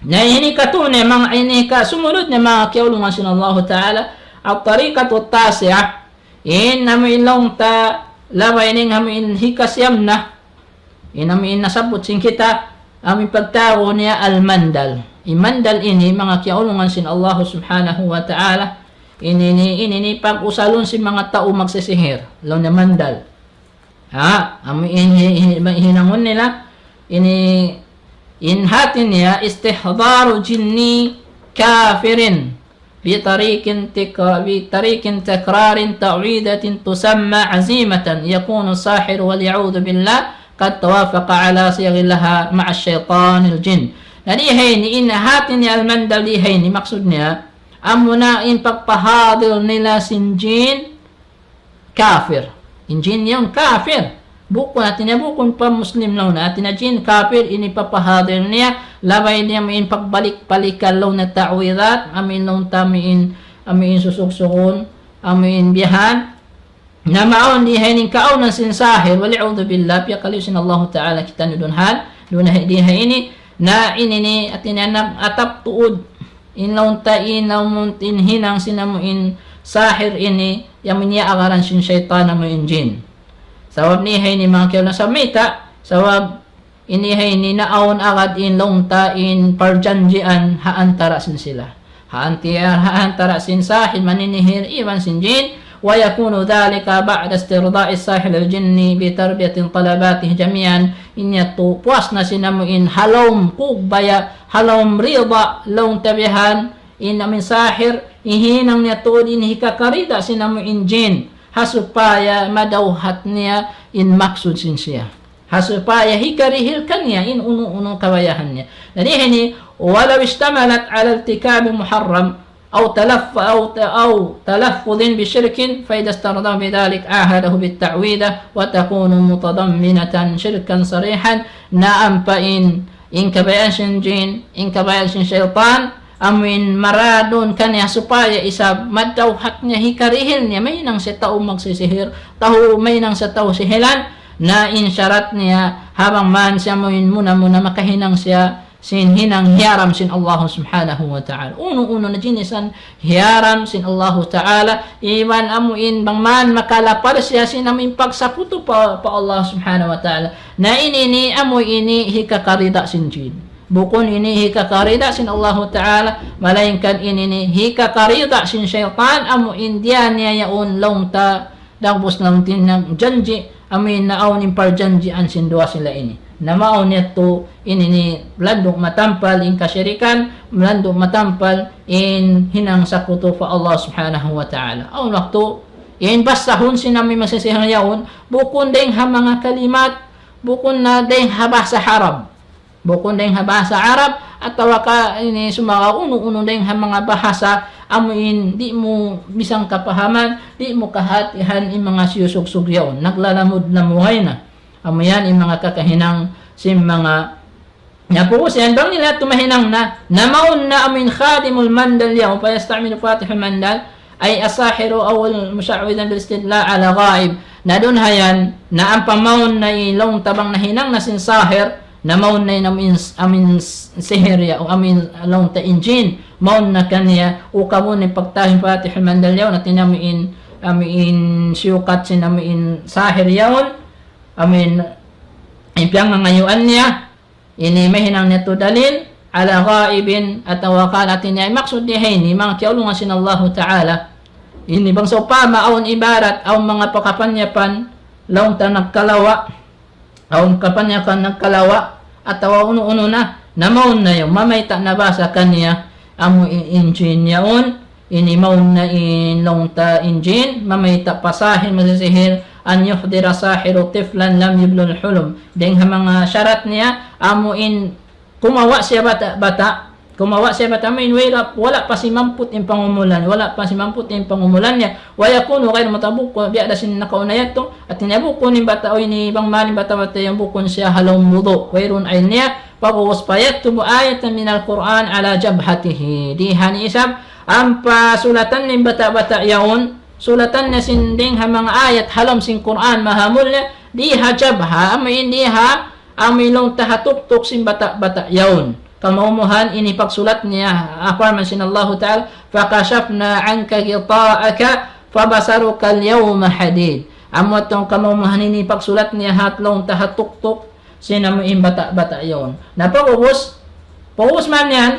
Speaker 2: na ini katune mga ini ka sumunod na mga kiaulungan sin Allah ta'ala at tariqatu tasi'ah in namin long ta laway ning hamin hikasyam na in namin nasabot sin kita amin pagtawo niya al-mandal imandal ini mga kiaulungan sin Allah subhanahu wa ta'ala ini pag-usalon sin mga tao magsisihir long na mandal hinangon nila ini inhatin niya istihdaru jinni kafirin bitarikin takrarin ta'widatin tusamma azimatan yakunu sahir wal ya'udhu billah qad tawafaqa ala siyagilaha ma'a syaitanil jin Nadihay ni inahati ni Al-Mandal dihay ni maksud niya amo na in pagpahadir nila sinjin kafir. Injin yun kafir. Bukon natin niya, bukon pa Muslim law na atin na jin kafir ini papahadir niya labay niya main pagbalik-balikan law na ta'widat amin law tamiin amin susuk-sukon amin biyahan na maon dihay ning kaunan sin sahir wali'udhu billah piya kaliusin Allah Ta'ala kita nudunhan dunah dihay ini na ini ni atin na atap tuod in law ta'inaw muntin hinang sinamuin sahir ini yang niya agaran sin syaitan amin jin. Sawab ni hay ni mga kiyaw na sa mita, sawab ini hay ni naawon agad in longta in parjanjian haantara sin sila. Haantara sin sahil maninihir iwan sin jin, wa yakunu dhalika ba'da istirda'i sahil al-jinni bi tarbiyatin talabatih jami'an inyatu puas na sinamuin halom kugbaya, halom rida, long tabihan, in amin sahir, ihinang niya tuod in hikakarida sinamuin jin. Hasupaya madauhat niya in maksud sin siya. Hasupaya hikarihilkan niya in unong kawayahan niya. Jadi ini walau istamalat ala irtikab muharram aw talaffudin bi syirkin fa idza istarada bidhalik ahadahu bit ta'widah wa takunu mutadamminatan syirkan sarihan na'am pa in kabayan sin jin in kabayan sin syaitan amin maradon kanya supaya isa madawhat niya hikarihil niya may nang sa tao magsisihir taho may nang sa tao sihilan na insyarat niya habang man siya muna makahinang siya sin hinang hiyaram sin Allah subhanahu wa ta'ala uno na jinisan hiyaram sin Allah ta'ala iwan amuin bang man makalapar siya sin amin pagsaputo pa Allah subhanahu wa ta'ala na ini amu ini hikakarida sin jin. Bukun ini hikakarida sin Allah Ta'ala malainkan ini hikakarida sin syaitan amu indian niya yaun longta dagbos lang tinang janji amin naaw ning parjanjian sin dua sila ini namaon niya to ini ni landong matampal in kasyirikan landong matampal in hinang sakuto fa Allah Subhanahu wa Ta'ala aw nakto in basahon sinami masisihang yaon bukun ding ha mga kalimat bukun na ding habasa harab bukon ding bahasa Arab atau ka ini sumaka uno ding mga bahasa amuin di mo bisang kapahaman di mo kahatihan in mga siyusug-sug yaon naglalamod na muhay na amuyan in mga kakahinang sim mga napupos yan bang nila tumahinang na namaon na amin khadimul mandal yaon pa yastamilu fatihul mandal ay asahiru awal musya'widan bil istidla ala ghaib na dun hayan na ang pamaon na ilong tabang nahinang na sin sahir na maun na amin sihirya o amin along ta injin maun na kanya o kamo ni pagtahin patihul mandalyaw na tinamiin amin siyukat sinamiin sahir yaon amin impyang ngayuan niya ini mahinang nito dalil ala ghaibin at awakal atin niya maksud niya ni mga kiaulungan sin Allah Ta'ala ini bang so pa maon ibarat aw mga pakapanyapan laong ta nagkalawa aw kapanyakan nagkalawa at uno na namaon na yung mamayta na ba sa kanya amo injin yaon ini maon na inong ta injin mamayta pasahin masisihir an yuhdira sahiru tiflan lam yublul hulum ding mga syarat niya amo in kumawa siya bata main wala pa si mamput yung pangumulan niya wala kuno kayo matabukon biya dasin nakaunayat to at tinabukon yung bata o ini ibang maling bata yung bukon siya halong mudo wayron ay niya pagwawas payat tubo ayatan minal Quran ala jabhatihi dihani isab ang pasulatan ng bata yaon sulatan na sinding ha mga ayat halom sin Quran mahamul niya diha jabha amin diha amilong tahatuktok sin bata yaon kamaumuhan ini pagsulat niya aparman sin Allah Ta'ala fakashafna anka gita'aka fabasaruka al-yawma hadid amot tong kamaumuhan ini pagsulat niya hatlong tahatuktok sinamuin bata yon na pagubos man yan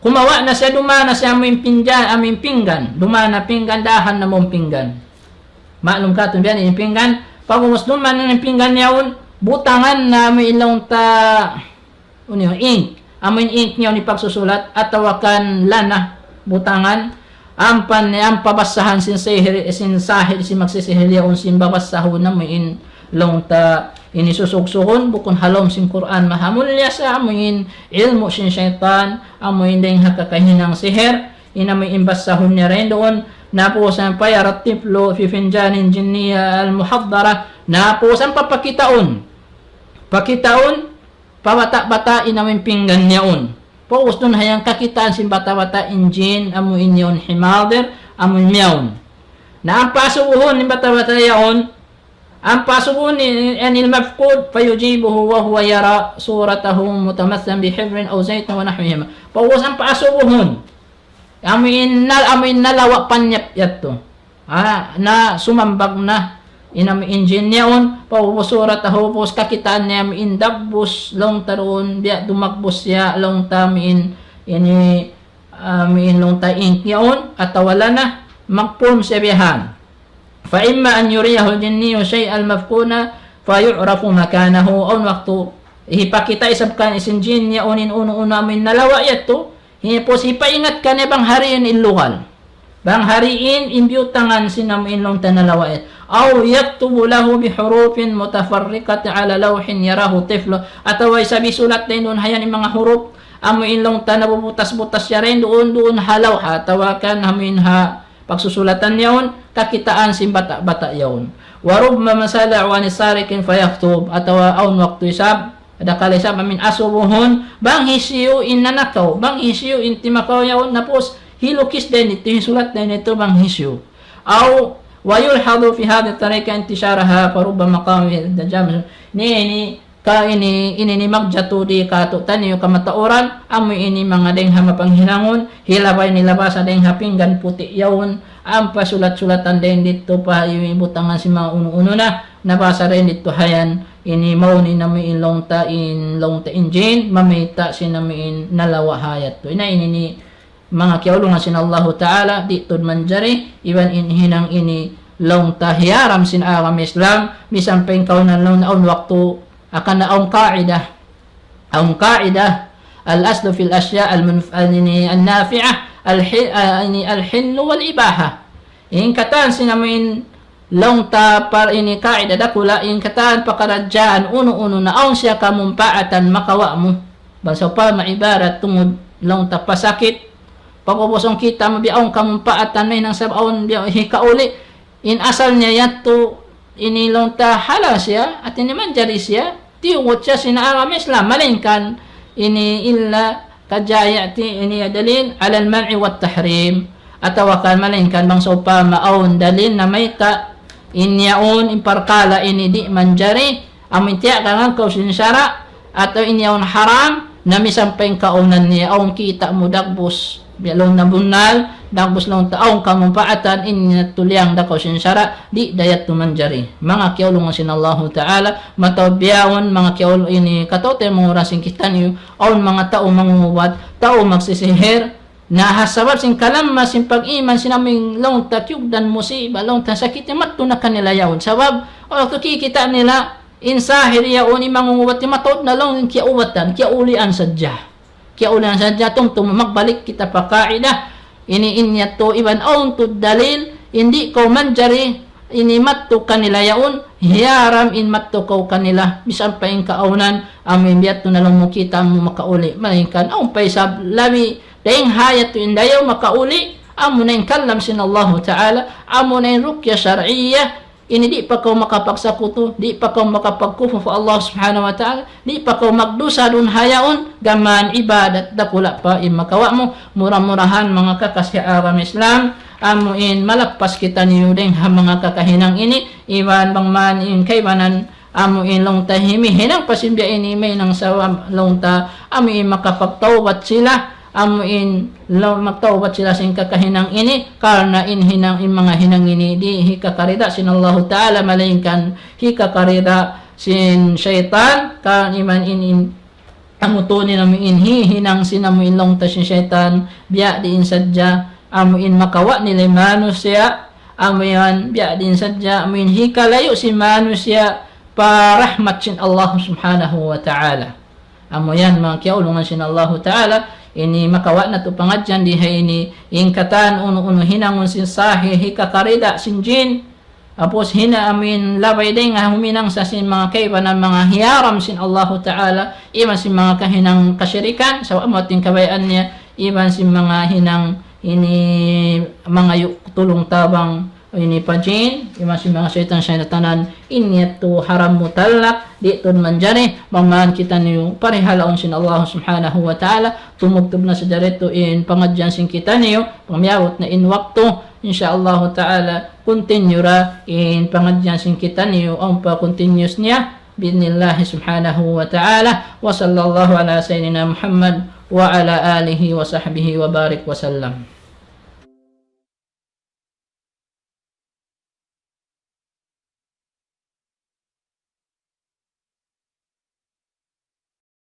Speaker 2: kumawa na siya dumana siya aming pinggan dumana pinggan dahan na mong pinggan maalum ka itong biyan pinggan pagubos dumana ng pinggan yaon butangan na may ilong ink amin ink niya ni pagsusulat at tawakan lana butangan ang pabasahan sin sahil sin magsisihil yaon sin babasahon na may long ta ini susugsuhon bukon halom sin Quran mahamulya sa amuin ilmu sin syaitan amuin ding hakakahinang siher ina may imbasahon niya rin doon napusan pa yarat tiplo fi finjanin jinniya al muhaddara napusan papakitaon pabata-bata inamin pinggan niyaon paus doon hayang kakitaan sin bata-bata injin amuin niyon himadir amuin miyaon na ang pasubuhon ni bata-bata yaon ang pasubuhon ni anil mafqud fayujibuhu wa huwa yara suratahu mutamathan bihibrin aw zaytin wa nahwihima paus ang pasubuhon amin nalawa panyap yato na sumambag na inam engine niyaon pausuratahu pos kakitaan niya min dabbus long taron biya dumagbos ya long tamin ini min long ta ink yaon at wala na magpum sa biyahan fa imma an yuriyahu jinniyu shay al mafkuna fa yu'rafu makanahu aw waqtu ipakita isab kan isin jin niya onin uno min nalawa yato hipos ipaingat ka ne bang hariin iluhal bang hariin imbyutangan sinamin long tanalawa aw yaktubu lahu bihurufin mutafarriqat ala lawhin yarahu tiflo ataway sabi sulat din doon hayan yung mga huruf amuin long tanabubutas-butas siya rin doon halaw ha tawakan hamin ha pagsusulatan yaon kakitaan sin bata yaon warub mamasala wa nisarikin fayaktub atawa awn waktu isab ada kali sa amin asubuhon bang hisiyo inanakaw bang hisiyo intimakaw yaon napos hilukis din ito sulat din ito bang hisiyo aw wayulhadu fi hadhihi tariqa intisharaha farubama qam dajam ni ini magjatu di kato taniyo kamatauran amoy ini mga dengha mapanghinangon hilabay nilabasa dengha pinggan puti yawon ang pasulat-sulatan din dito pa yung ibutangan si mga uno-uno na nabasa rin dito hayan ini mauni na may long ta injin mamita sinamiin nalawa hayat to ina ini mga kiaulungan sin Allah Ta'ala dito manjari iban hinang ini long ta hiyaram sin agam Islam misampeng kaunan long naon waktu akan na ang kaidah al-aslu fil asya al-nafi'ah al-hillu wal-ibaha ingkatan sinamin long ta par ini kaidah dakula ingkatan pakaradyaan uno-uno na aun siya kamumpaatan makawa mo basta pa maibarat tungod long ta pasakit pagpapusong kita mabiaong kamumpaatan may nang sabaon hikauli in asal niya yato inilong ta halal siya at iniman jari siya tiugot siya sinaagam Islam malingkan ini illa kajayati ini dalil ala al-man'i wat tahrim atawakan malingkan bang sopa maawon dalil na may ka inyaon imparkala ini di manjari amintiya kangan kau sinsara atau inyaon haram na misampeng kaunan niya aong kita mo dagbus bialong nabunal dagbus long taong kamumpaatan inya tuliang dakaw sinsara di dayat tumanjari mga kiaulungan sin Allah Ta'ala matawbiyawan mga kiaul ini katote mga rasing kita niyo aun mga tao mangungubat tao magsisihir na hasabab sin kalamma sin pag-iman sinaming long takyug dan musiba long tasakit matto na kanila yaon sabab o kikita nila insahir yaon mangungubat matod na long kiauwatan kiaulian sadya tungtung magbalik kita pa kaidah ini inyato iban aun tu dalil hindi ko manjari ini matto kanila yaon hiyaram in matto ko kanila bisan pa in kaaunan amin biyato na lang mo kita mo makauli malingkan aun pa isab labi dahing hayat tu indayaw makauli amo na yung kalam sin Allah Ta'ala amo na yung rukya syar'iyah ini di pa kau makapagsakuto di pa kau makapagkufu fa Allah Subhanahu wa Ta'ala di pa kau magdusa dun hayaon gaman ibadat dakula pa imakawa mo murah-murahan mga kakasya aram Islam amuin malakpas kita niyo ding mga kakahinang ini iwan bang man in kaybanan amuin long tahimi hinang pasimbya ini may nang sawam long ta amuin makapagtawbat sila amuin magtawbat sila sin kakahinang ini karena in hinang in mga hinang ini di hikakarida sin Allah Ta'ala malingkan hikakarida sin syaitan kan iman in amutunin amuin hinang sinamuin long ta sin syaitan biya diin sadya amuin makawa nila manusia amuin biya diin sadya amuin hikalayo si manusia parahmat sin Allah Subhanahu wa Ta'ala amuyan mga kiaulungan sin Allah Ta'ala ini makawa na to pangadyan diha ini ingkatan uno hinangon sin sahi hikakarida sin jin Apos hina amin labay day nga huminang sa sin mga kaiba ng mga hiyaram sin Allahu Ta'ala, iman sin mga kahinang kasyirikan, sa amating kabayaan niya, iman sin mga hinang ini mga tulong tabang ini pajin, iman sin mga syaitan syaitanan, inyatu haram mutalak, di ton manjari, mamahan kita niyo parihalaon sin Allah Subhanahu wa Ta'ala, tumugtub na sa darito in pangadyan sin kita niyo, pamiyawat na in wakto, insyaallah ta'ala continue ra in pangadyan sin kita niyo ang pa-continuous niya bi'idhnillahi subhanahu wa ta'ala wa sallallahu ala sayyidina Muhammad wa ala alihi wa sahbihi wa barik wa sallam.